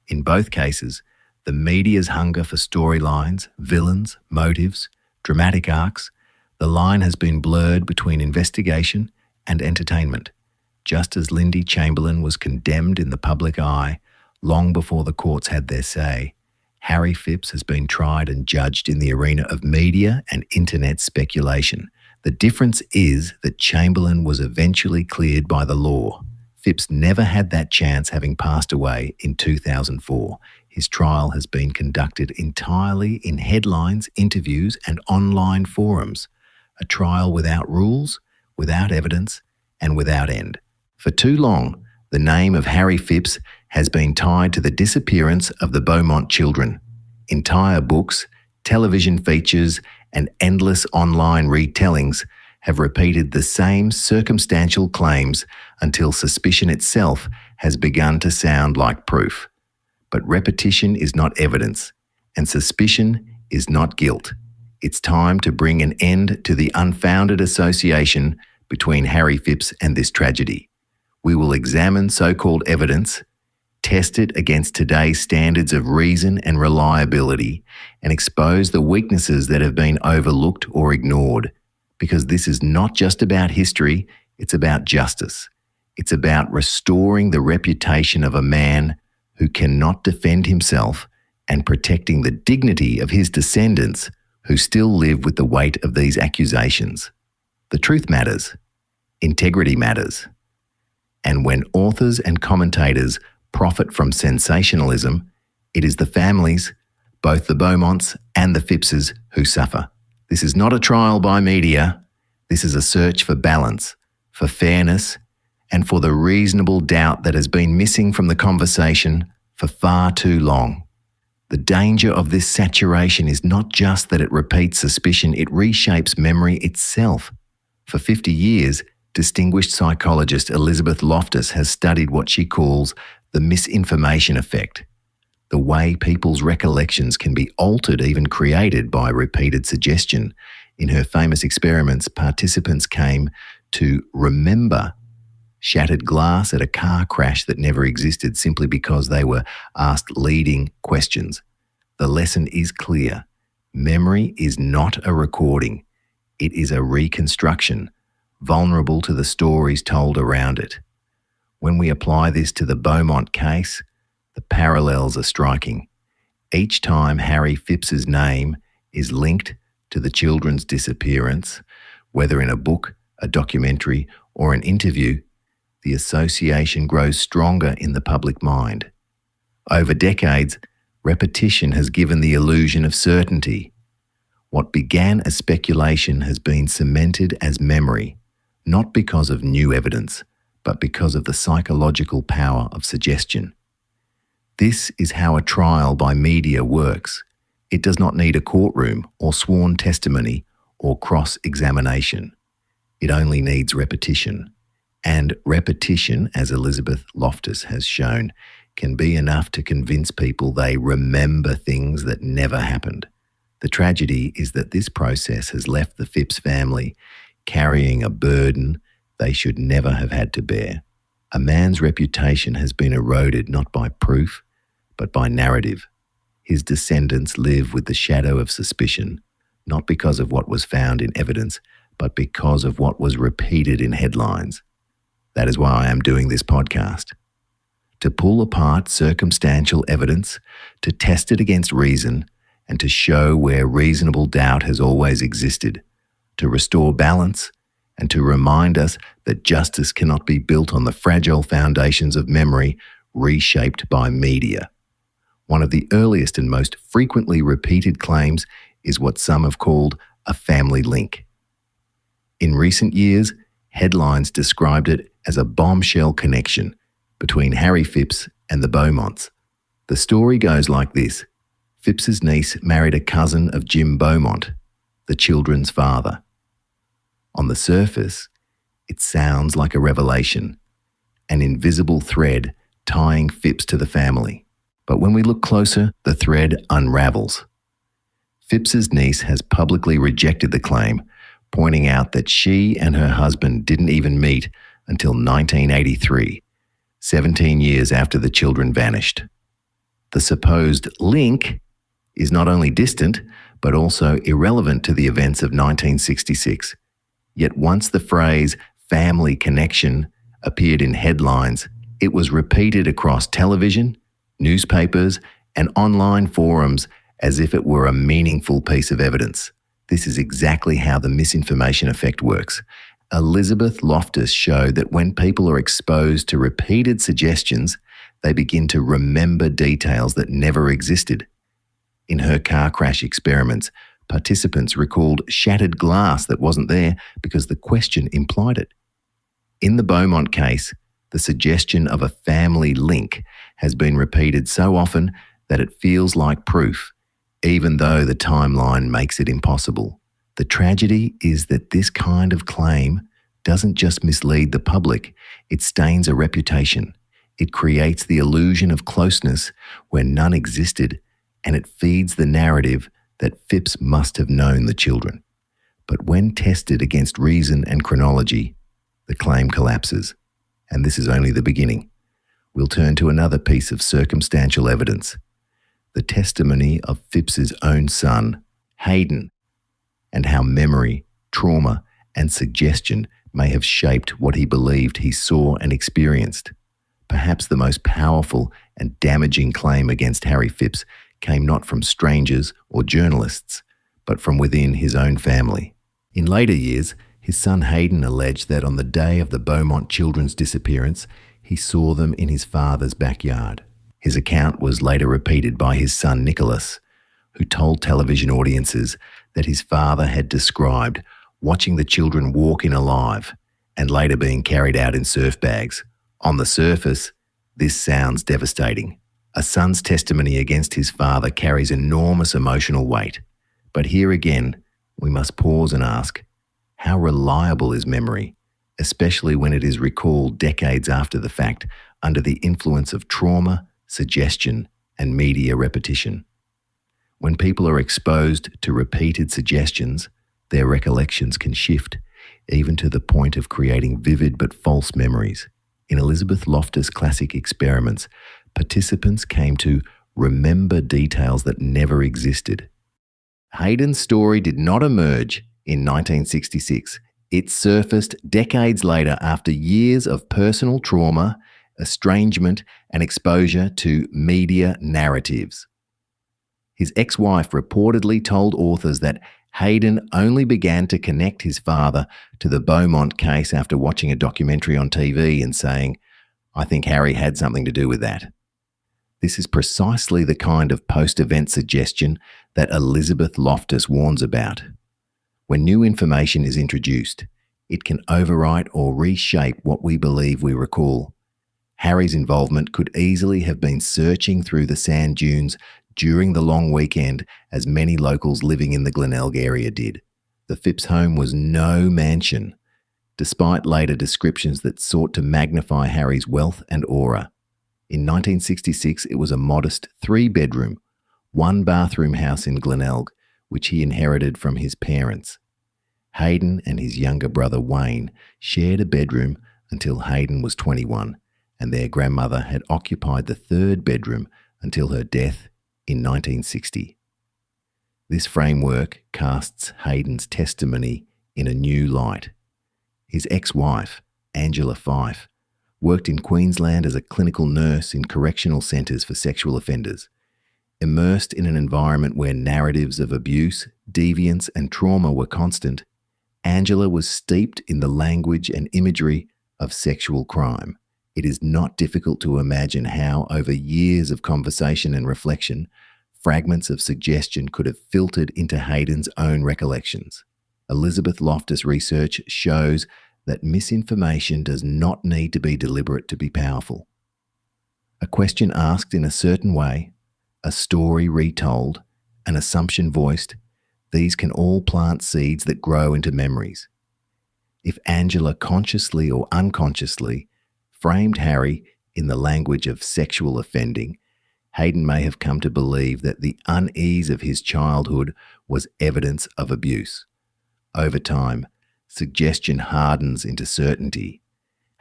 In both cases, the media's hunger for storylines, villains, motives, dramatic arcs, The line has been blurred between investigation and entertainment, just as Lindy Chamberlain was condemned in the public eye long before the courts had their say. Harry Phipps has been tried and judged in the arena of media and internet speculation. The difference is that Chamberlain was eventually cleared by the law. Phipps never had that chance, having passed away in 2004. His trial has been conducted entirely in headlines, interviews, and online forums. A trial without rules, without evidence, and without end. For too long, the name of Harry Phipps has been tied to the disappearance of the Beaumont children. Entire books, television features, and endless online retellings have repeated the same circumstantial claims until suspicion itself has begun to sound like proof. But repetition is not evidence, and suspicion is not guilt. It's time to bring an end to the unfounded association between Harry Phipps and this tragedy. We will examine so-called evidence, test it against today's standards of reason and reliability, and expose the weaknesses that have been overlooked or ignored. Because this is not just about history, it's about justice. It's about restoring the reputation of a man who cannot defend himself and protecting the dignity of his descendants who still live with the weight of these accusations. The truth matters. Integrity matters. And when authors and commentators profit from sensationalism, it is the families, both the Beaumonts and the Phippses, who suffer. This is not a trial by media. This is a search for balance, for fairness, and for the reasonable doubt that has been missing from the conversation for far too long. The danger of this saturation is not just that it repeats suspicion, it reshapes memory itself. For 50 years, distinguished psychologist Elizabeth Loftus has studied what she calls the misinformation effect, the way people's recollections can be altered, even created, by repeated suggestion. In her famous experiments, participants came to remember shattered glass at a car crash that never existed simply because they were asked leading questions. The lesson is clear. Memory is not a recording. It is a reconstruction, vulnerable to the stories told around it. When we apply this to the Beaumont case, the parallels are striking. Each time Harry Phipps's name is linked to the children's disappearance, whether in a book, a documentary, or an interview, the association grows stronger in the public mind. Over decades, repetition has given the illusion of certainty. What began as speculation has been cemented as memory, not because of new evidence, but because of the psychological power of suggestion. This is how a trial by media works. It does not need a courtroom or sworn testimony or cross-examination. It only needs repetition. And repetition, as Elizabeth Loftus has shown, can be enough to convince people they remember things that never happened. The tragedy is that this process has left the Phipps family carrying a burden they should never have had to bear. A man's reputation has been eroded not by proof, but by narrative. His descendants live with the shadow of suspicion, not because of what was found in evidence, but because of what was repeated in headlines. That is why I am doing this podcast. To pull apart circumstantial evidence, to test it against reason, and to show where reasonable doubt has always existed, to restore balance, and to remind us that justice cannot be built on the fragile foundations of memory reshaped by media. One of the earliest and most frequently repeated claims is what some have called a family link. In recent years, headlines described it as a bombshell connection between Harry Phipps and the Beaumonts. The story goes like this. Phipps's niece married a cousin of Jim Beaumont, the children's father. On the surface, it sounds like a revelation, an invisible thread tying Phipps to the family. But when we look closer, the thread unravels. Phipps's niece has publicly rejected the claim, pointing out that she and her husband didn't even meet until 1983, 17 years after the children vanished. The supposed link is not only distant, but also irrelevant to the events of 1966. Yet once the phrase family connection appeared in headlines, it was repeated across television, newspapers, and online forums as if it were a meaningful piece of evidence. This is exactly how the misinformation effect works. Elizabeth Loftus showed that when people are exposed to repeated suggestions, they begin to remember details that never existed. In her car crash experiments, participants recalled shattered glass that wasn't there because the question implied it. In the Beaumont case, the suggestion of a family link has been repeated so often that it feels like proof, even though the timeline makes it impossible. The tragedy is that this kind of claim doesn't just mislead the public, it stains a reputation. It creates the illusion of closeness where none existed, and it feeds the narrative that Phipps must have known the children. But when tested against reason and chronology, the claim collapses. And this is only the beginning. We'll turn to another piece of circumstantial evidence, the testimony of Phipps's own son, Hayden, and how memory, trauma, and suggestion may have shaped what he believed he saw and experienced. Perhaps the most powerful and damaging claim against Harry Phipps came not from strangers or journalists, but from within his own family. In later years, his son Hayden alleged that on the day of the Beaumont children's disappearance, he saw them in his father's backyard. His account was later repeated by his son Nicholas, who told television audiences that his father had described watching the children walk in alive and later being carried out in surf bags. On the surface, this sounds devastating. A son's testimony against his father carries enormous emotional weight. But here again, we must pause and ask, how reliable is memory, especially when it is recalled decades after the fact under the influence of trauma, suggestion, and media repetition? When people are exposed to repeated suggestions, their recollections can shift, even to the point of creating vivid but false memories. In Elizabeth Loftus' classic experiments, participants came to remember details that never existed. Hayden's story did not emerge in 1966. It surfaced decades later after years of personal trauma, estrangement, and exposure to media narratives. His ex-wife reportedly told authors that Hayden only began to connect his father to the Beaumont case after watching a documentary on TV and saying, "I think Harry had something to do with that." This is precisely the kind of post-event suggestion that Elizabeth Loftus warns about. When new information is introduced, it can overwrite or reshape what we believe we recall. Harry's involvement could easily have been searching through the sand dunes during the long weekend, as many locals living in the Glenelg area did. The Phipps home was no mansion, despite later descriptions that sought to magnify Harry's wealth and aura. In 1966, it was a modest 3-bedroom, 1-bathroom house in Glenelg, which he inherited from his parents. Hayden and his younger brother Wayne shared a bedroom until Hayden was 21, and their grandmother had occupied the 3rd bedroom until her death in 1960. This framework casts Hayden's testimony in a new light. His ex-wife, Angela Fife, worked in Queensland as a clinical nurse in correctional centres for sexual offenders. Immersed in an environment where narratives of abuse, deviance, and trauma were constant, Angela was steeped in the language and imagery of sexual crime. It is not difficult to imagine how, over years of conversation and reflection, fragments of suggestion could have filtered into Hayden's own recollections. Elizabeth Loftus' research shows that misinformation does not need to be deliberate to be powerful. A question asked in a certain way, a story retold, an assumption voiced, these can all plant seeds that grow into memories. If Angela consciously or unconsciously framed Harry in the language of sexual offending, Hayden may have come to believe that the unease of his childhood was evidence of abuse. Over time, suggestion hardens into certainty.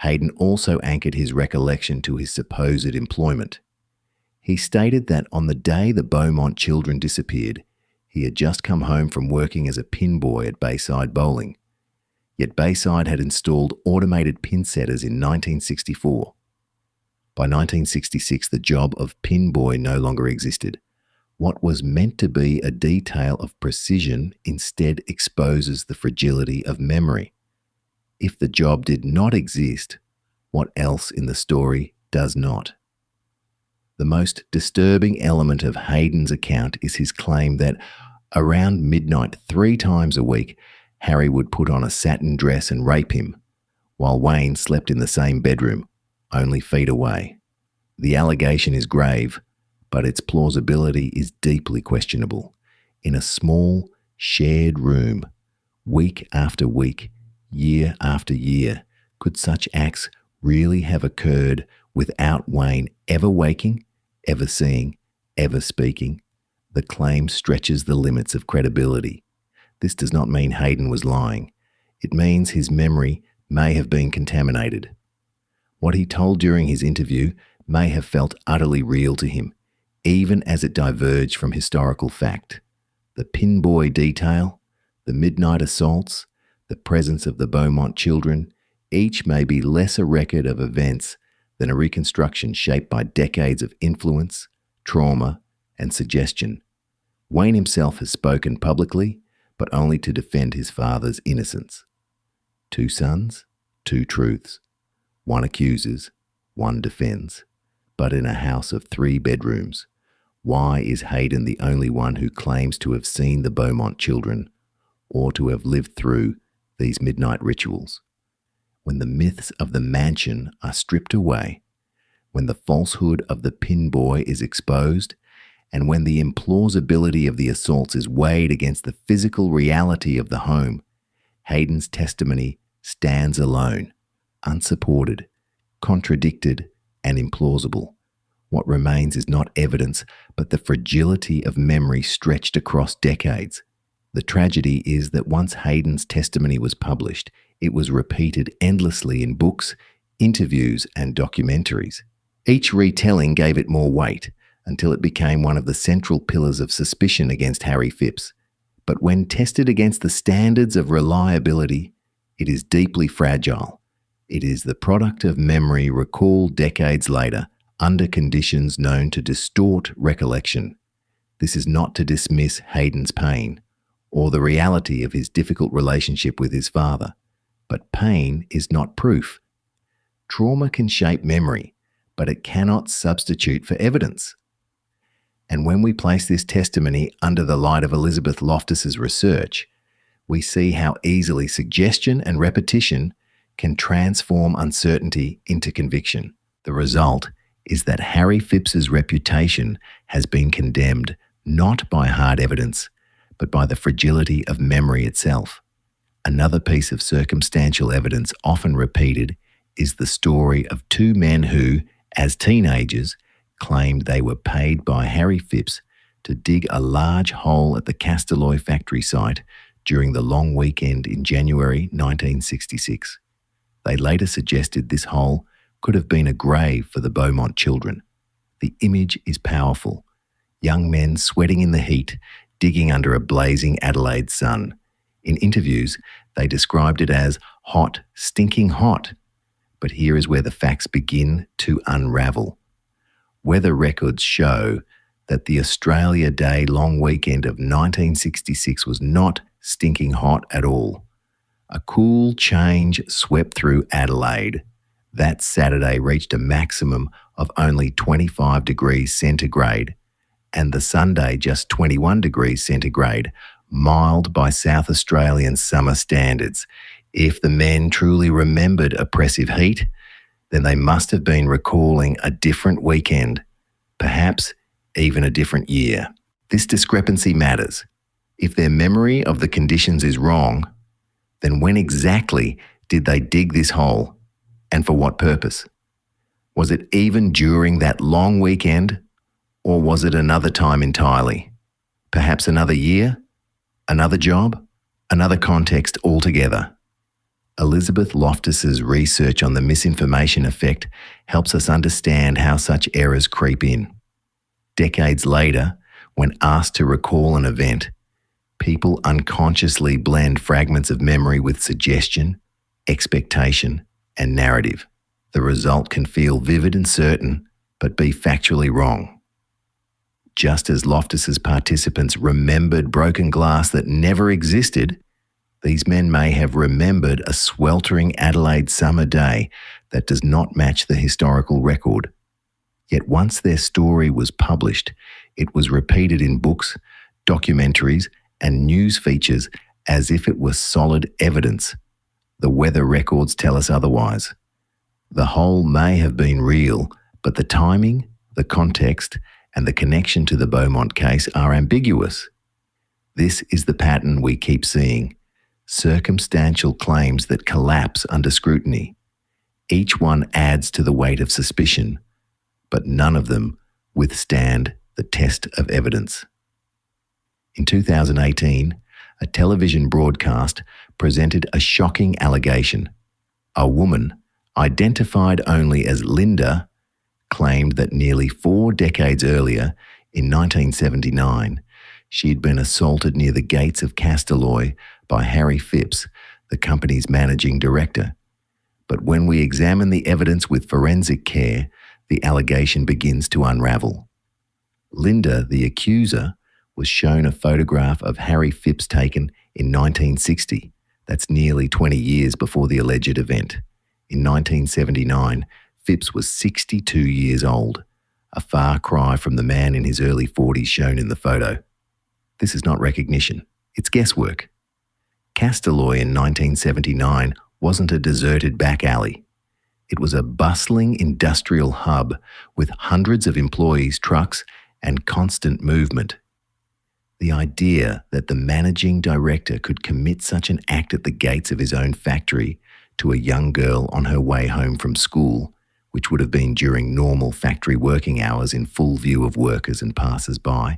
Hayden also anchored his recollection to his supposed employment. He stated that on the day the Beaumont children disappeared, He had just come home from working as a pin boy at Bayside Bowling. Yet Bayside had installed automated pin setters in 1964. By 1966, the job of pin boy no longer existed. What was meant to be a detail of precision instead exposes the fragility of memory. If the job did not exist, what else in the story does not? The most disturbing element of Hayden's account is his claim that around midnight 3 times a week, Harry would put on a satin dress and rape him, while Wayne slept in the same bedroom, only feet away. The allegation is grave, but its plausibility is deeply questionable. In a small, shared room, week after week, year after year, could such acts really have occurred without Wayne ever waking, ever seeing, ever speaking? The claim stretches the limits of credibility. This does not mean Hayden was lying. It means his memory may have been contaminated. What he told during his interview may have felt utterly real to him, even as it diverged from historical fact. The pin boy detail, the midnight assaults, the presence of the Beaumont children, each may be less a record of events than a reconstruction shaped by decades of influence, trauma, and suggestion. Wayne himself has spoken publicly, but only to defend his father's innocence. 2 sons, 2 truths. 1 accuses, 1 defends. But in a house of 3 bedrooms, why is Hayden the only one who claims to have seen the Beaumont children or to have lived through these midnight rituals? When the myths of the mansion are stripped away, when the falsehood of the pin boy is exposed, and when the implausibility of the assaults is weighed against the physical reality of the home, Hayden's testimony stands alone, unsupported, contradicted, and implausible. What remains is not evidence, but the fragility of memory stretched across decades. The tragedy is that once Hayden's testimony was published, it was repeated endlessly in books, interviews, and documentaries. Each retelling gave it more weight, until it became one of the central pillars of suspicion against Harry Phipps. But when tested against the standards of reliability, it is deeply fragile. It is the product of memory recalled decades later, under conditions known to distort recollection. This is not to dismiss Hayden's pain, or the reality of his difficult relationship with his father. But pain is not proof. Trauma can shape memory, but it cannot substitute for evidence. And when we place this testimony under the light of Elizabeth Loftus's research, we see how easily suggestion and repetition can transform uncertainty into conviction. The result is that Harry Phipps's reputation has been condemned not by hard evidence, but by the fragility of memory itself. Another piece of circumstantial evidence often repeated is the story of 2 men who, as teenagers, claimed they were paid by Harry Phipps to dig a large hole at the Castalloy factory site during the long weekend in January 1966. They later suggested this hole could have been a grave for the Beaumont children. The image is powerful. Young men sweating in the heat, digging under a blazing Adelaide sun. In interviews, they described it as hot, stinking hot. But here is where the facts begin to unravel. Weather records show that the Australia Day long weekend of 1966 was not stinking hot at all. A cool change swept through Adelaide. That Saturday reached a maximum of only 25 degrees centigrade, and the Sunday just 21 degrees centigrade, mild by South Australian summer standards. If the men truly remembered oppressive heat, then they must have been recalling a different weekend, perhaps even a different year. This discrepancy matters. If their memory of the conditions is wrong, then when exactly did they dig this hole, and for what purpose? Was it even during that long weekend, or was it another time entirely? Perhaps another year, another job, another context altogether. Elizabeth Loftus's research on the misinformation effect helps us understand how such errors creep in. Decades later, when asked to recall an event, People unconsciously blend fragments of memory with suggestion, expectation, and narrative. The result can feel vivid and certain, but be factually wrong. Just as Loftus's participants remembered broken glass that never existed, these men may have remembered a sweltering Adelaide summer day that does not match the historical record. Yet once their story was published, it was repeated in books, documentaries, and news features as if it was solid evidence. The weather records tell us otherwise. The whole may have been real, but the timing, the context, and the connection to the Beaumont case are ambiguous. This is the pattern we keep seeing: circumstantial claims that collapse under scrutiny. Each one adds to the weight of suspicion, but none of them withstand the test of evidence. In 2018, a television broadcast presented a shocking allegation. A woman, identified only as Linda, claimed that nearly 4 decades earlier, in 1979, she had been assaulted near the gates of Castaloy by Harry Phipps, the company's managing director. But when we examine the evidence with forensic care, the allegation begins to unravel. Linda, the accuser, was shown a photograph of Harry Phipps taken in 1960. That's nearly 20 years before the alleged event. In 1979, Phipps was 62 years old, a far cry from the man in his early 40s shown in the photo. This is not recognition, it's guesswork. Castaloy in 1979 wasn't a deserted back alley. It was a bustling industrial hub with hundreds of employees, trucks, and constant movement. The idea that the managing director could commit such an act at the gates of his own factory to a young girl on her way home from school, which would have been during normal factory working hours in full view of workers and passers-by,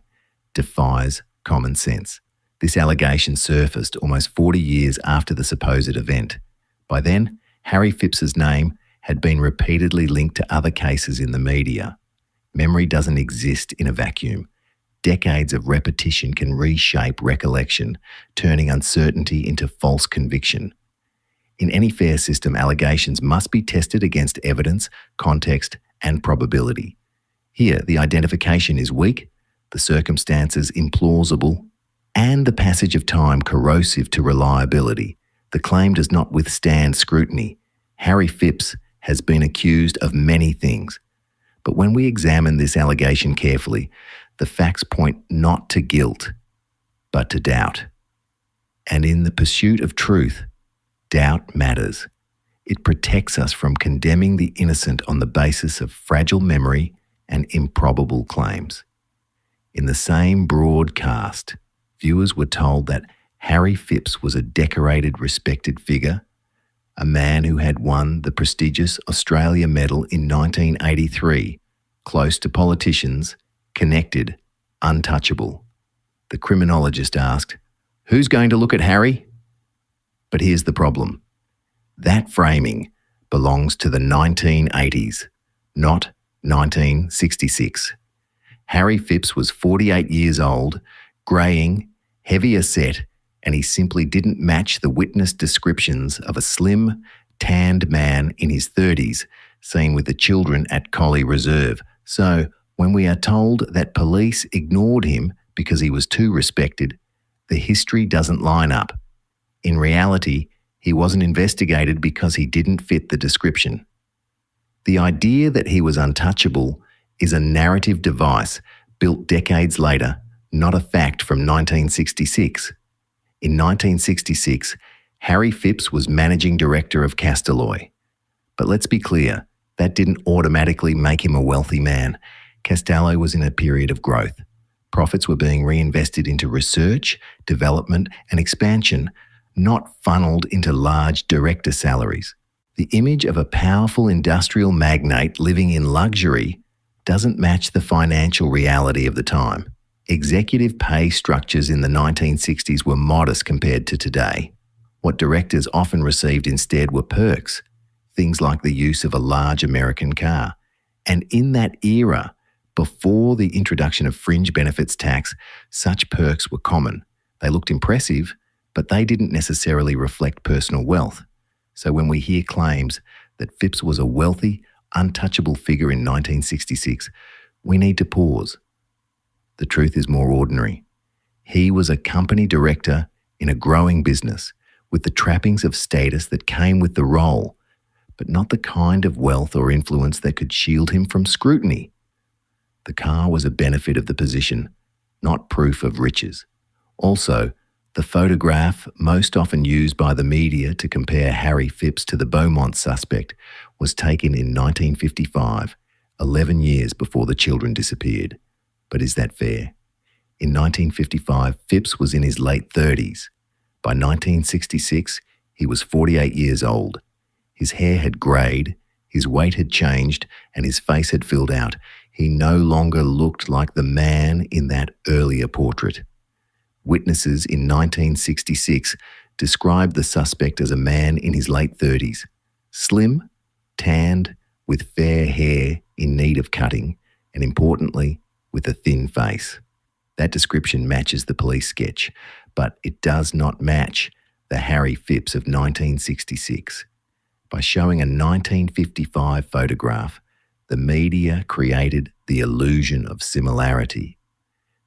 defies common sense. This allegation surfaced almost 40 years after the supposed event. By then, Harry Phipps's name had been repeatedly linked to other cases in the media. Memory doesn't exist in a vacuum. Decades of repetition can reshape recollection, turning uncertainty into false conviction. In any fair system, allegations must be tested against evidence, context, and probability. Here, the identification is weak, the circumstances implausible, and the passage of time corrosive to reliability. The claim does not withstand scrutiny. Harry Phipps has been accused of many things. But when we examine this allegation carefully, the facts point not to guilt, but to doubt. And in the pursuit of truth, doubt matters. It protects us from condemning the innocent on the basis of fragile memory and improbable claims. In the same broadcast, viewers were told that Harry Phipps was a decorated, respected figure, a man who had won the prestigious Australia Medal in 1983, close to politicians, connected, untouchable. The criminologist asked, "Who's going to look at Harry?" But here's the problem. That framing belongs to the 1980s, not 1966. Harry Phipps was 48 years old, greying, heavier set, and he simply didn't match the witness descriptions of a slim, tanned man in his 30s, seen with the children at Collie Reserve. So, when we are told that police ignored him because he was too respected, the history doesn't line up. In reality, he wasn't investigated because he didn't fit the description. The idea that he was untouchable is a narrative device built decades later, not a fact from 1966. In 1966, Harry Phipps was managing director of Castaloy. But let's be clear, that didn't automatically make him a wealthy man. Castaloy was in a period of growth. Profits were being reinvested into research, development, and expansion, not funneled into large director salaries. The image of a powerful industrial magnate living in luxury doesn't match the financial reality of the time. Executive pay structures in the 1960s were modest compared to today. What directors often received instead were perks, things like the use of a large American car. And in that era, before the introduction of fringe benefits tax, such perks were common. They looked impressive, but they didn't necessarily reflect personal wealth. So when we hear claims that Phipps was a wealthy, untouchable figure in 1966, we need to pause. The truth is more ordinary. He was a company director in a growing business with the trappings of status that came with the role, but not the kind of wealth or influence that could shield him from scrutiny. The car was a benefit of the position, not proof of riches. Also, the photograph most often used by the media to compare Harry Phipps to the Beaumont suspect was taken in 1955, 11 years before the children disappeared. But is that fair? In 1955, Phipps was in his late 30s. By 1966, he was 48 years old. His hair had greyed, his weight had changed, and his face had filled out. He no longer looked like the man in that earlier portrait. Witnesses in 1966 described the suspect as a man in his late 30s, slim, tanned, with fair hair in need of cutting, and importantly, with a thin face. That description matches the police sketch, but it does not match the Harry Phipps of 1966. By showing a 1955 photograph, the media created the illusion of similarity.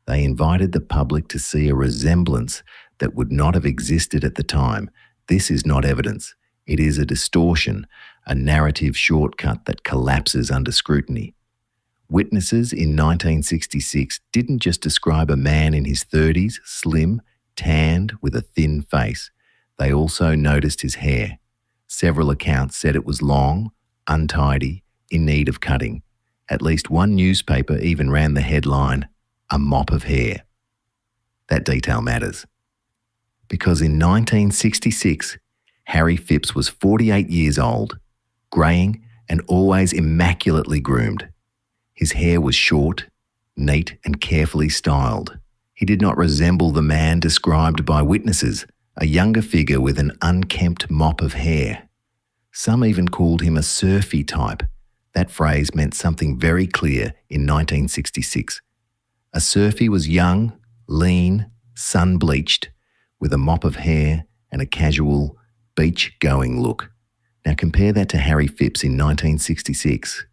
They invited the public to see a resemblance that would not have existed at the time. This is not evidence. It is a distortion, a narrative shortcut that collapses under scrutiny. Witnesses in 1966 didn't just describe a man in his 30s, slim, tanned, with a thin face. They also noticed his hair. Several accounts said it was long, untidy, in need of cutting. At least one newspaper even ran the headline, "A mop of hair." That detail matters. Because in 1966, Harry Phipps was 48 years old, greying and always immaculately groomed. His hair was short, neat and carefully styled. He did not resemble the man described by witnesses, a younger figure with an unkempt mop of hair. Some even called him a surfy type. That phrase meant something very clear in 1966. A surfy was young, lean, sun-bleached, with a mop of hair and a casual, beach-going look. Now compare that to Harry Phipps in 1966.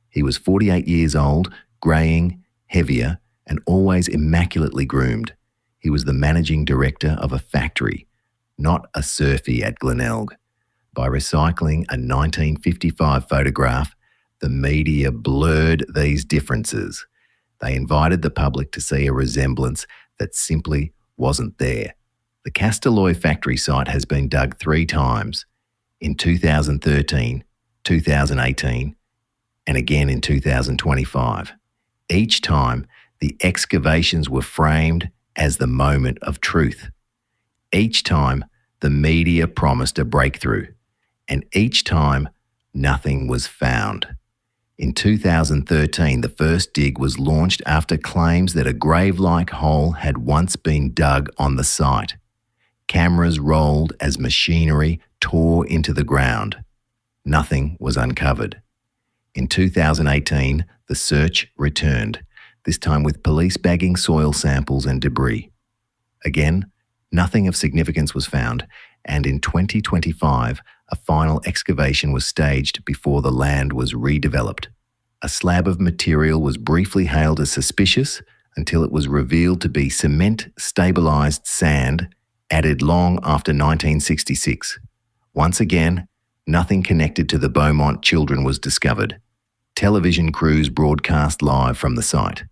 He was 48 years old, greying, heavier, and always immaculately groomed. He was the managing director of a factory, not a surfy at Glenelg. By recycling a 1955 photograph, the media blurred these differences. They invited the public to see a resemblance that simply wasn't there. The Castalloy factory site has been dug 3 times, in 2013, 2018, and again in 2025. Each time, the excavations were framed as the moment of truth. Each time, the media promised a breakthrough, and each time, nothing was found. In 2013, the first dig was launched after claims that a grave-like hole had once been dug on the site. Cameras rolled as machinery tore into the ground. Nothing was uncovered. In 2018, the search returned, this time with police bagging soil samples and debris. Again, nothing of significance was found, and in 2025, a final excavation was staged before the land was redeveloped. A slab of material was briefly hailed as suspicious until it was revealed to be cement-stabilized sand added long after 1966. Once again, nothing connected to the Beaumont children was discovered. Television crews broadcast live from the site.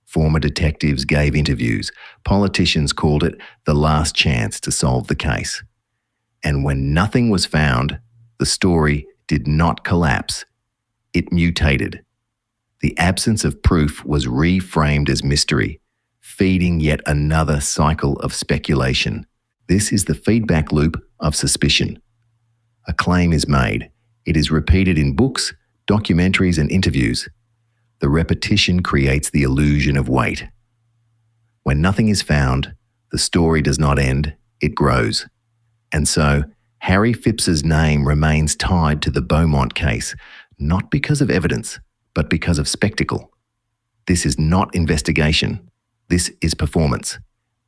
Former detectives gave interviews. Politicians called it the last chance to solve the case. And when nothing was found, the story did not collapse. It mutated. The absence of proof was reframed as mystery, feeding yet another cycle of speculation. This is the feedback loop of suspicion. A claim is made. It is repeated in books, documentaries, and interviews. The repetition creates the illusion of weight. When nothing is found, the story does not end, it grows. And so, Harry Phipps's name remains tied to the Beaumont case, not because of evidence, but because of spectacle. This is not investigation. This is performance.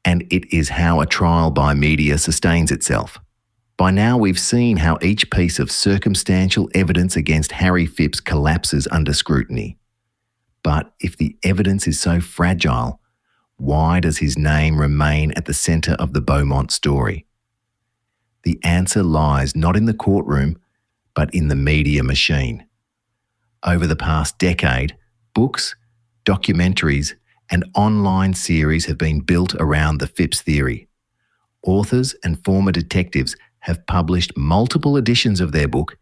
And it is how a trial by media sustains itself. By now, we've seen how each piece of circumstantial evidence against Harry Phipps collapses under scrutiny. But if the evidence is so fragile, why does his name remain at the centre of the Beaumont story? The answer lies not in the courtroom, but in the media machine. Over the past decade, books, documentaries, and online series have been built around the Phipps theory. Authors and former detectives have published multiple editions of their book,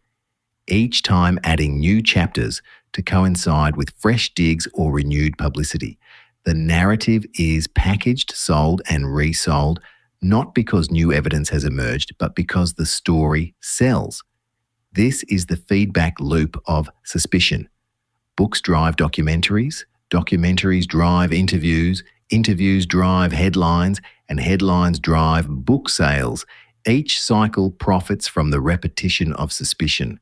each time adding new chapters to coincide with fresh digs or renewed publicity. The narrative is packaged, sold, and resold, not because new evidence has emerged, but because the story sells. This is the feedback loop of suspicion. Books drive documentaries, documentaries drive interviews, interviews drive headlines, and headlines drive book sales. Each cycle profits from the repetition of suspicion.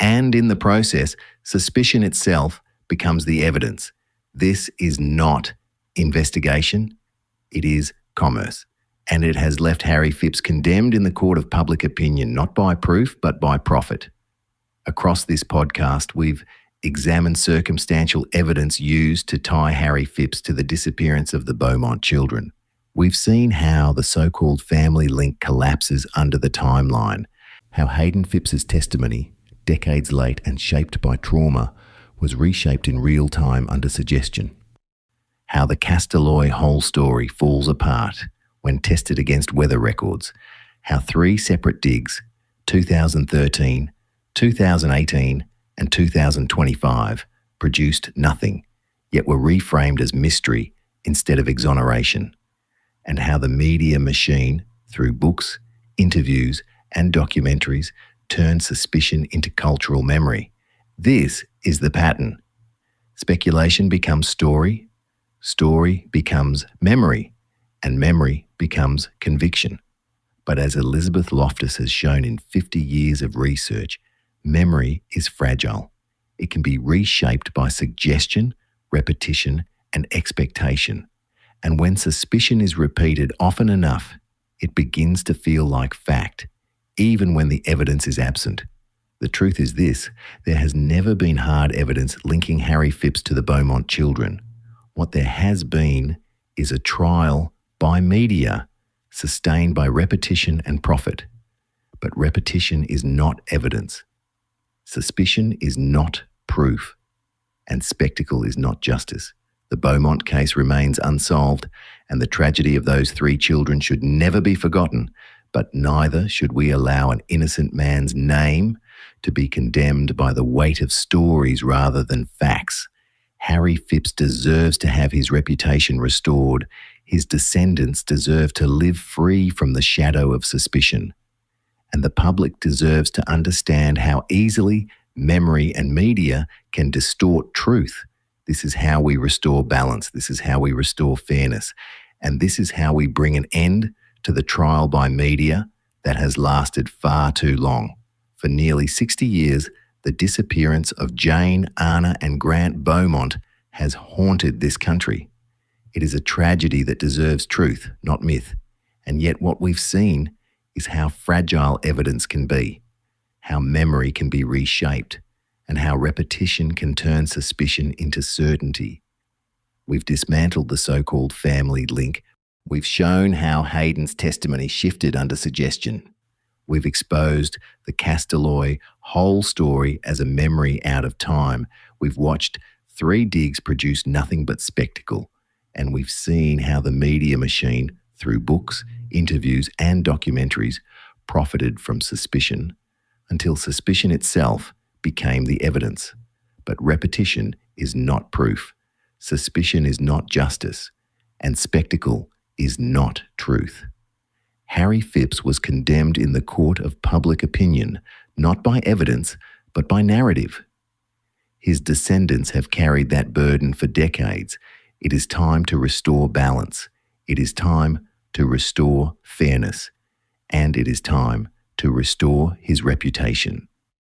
And in the process, suspicion itself becomes the evidence. This is not investigation, it is commerce. And it has left Harry Phipps condemned in the court of public opinion, not by proof, but by profit. Across this podcast, we've examined circumstantial evidence used to tie Harry Phipps to the disappearance of the Beaumont children. We've seen how the so-called family link collapses under the timeline, how Hayden Phipps's testimony, decades late and shaped by trauma, was reshaped in real time under suggestion, how the Castelloy whole story falls apart when tested against weather records, how 3 separate digs, 2013, 2018, and 2025, produced nothing, yet were reframed as mystery instead of exoneration, and how the media machine, through books, interviews, and documentaries, turned suspicion into cultural memory. This is the pattern. Speculation becomes story, story becomes memory, and memory becomes conviction. But as Elizabeth Loftus has shown in 50 years of research, memory is fragile. It can be reshaped by suggestion, repetition, and expectation. And when suspicion is repeated often enough, it begins to feel like fact, even when the evidence is absent. The truth is this: there has never been hard evidence linking Harry Phipps to the Beaumont children. What there has been is a trial by media, sustained by repetition and profit. But repetition is not evidence. Suspicion is not proof, and spectacle is not justice. The Beaumont case remains unsolved, and the tragedy of those 3 children should never be forgotten, but neither should we allow an innocent man's name to be condemned by the weight of stories rather than facts. Harry Phipps deserves to have his reputation restored. His descendants deserve to live free from the shadow of suspicion. And the public deserves to understand how easily memory and media can distort truth. This is how we restore balance. This is how we restore fairness. And this is how we bring an end to the trial by media that has lasted far too long. For nearly 60 years, the disappearance of Jane, Anna, and Grant Beaumont has haunted this country. It is a tragedy that deserves truth, not myth. And yet what we've seen is how fragile evidence can be, how memory can be reshaped, and how repetition can turn suspicion into certainty. We've dismantled the so-called family link. We've shown how Hayden's testimony shifted under suggestion. We've exposed the Castelloy whole story as a memory out of time. We've watched 3 digs produce nothing but spectacle. And we've seen how the media machine, through books, interviews, and documentaries, profited from suspicion until suspicion itself became the evidence. But repetition is not proof. Suspicion is not justice. And spectacle is not truth. Harry Phipps was condemned in the court of public opinion, not by evidence, but by narrative. His descendants have carried that burden for decades. It is time to restore balance. It is time to restore fairness. And it is time to restore his reputation.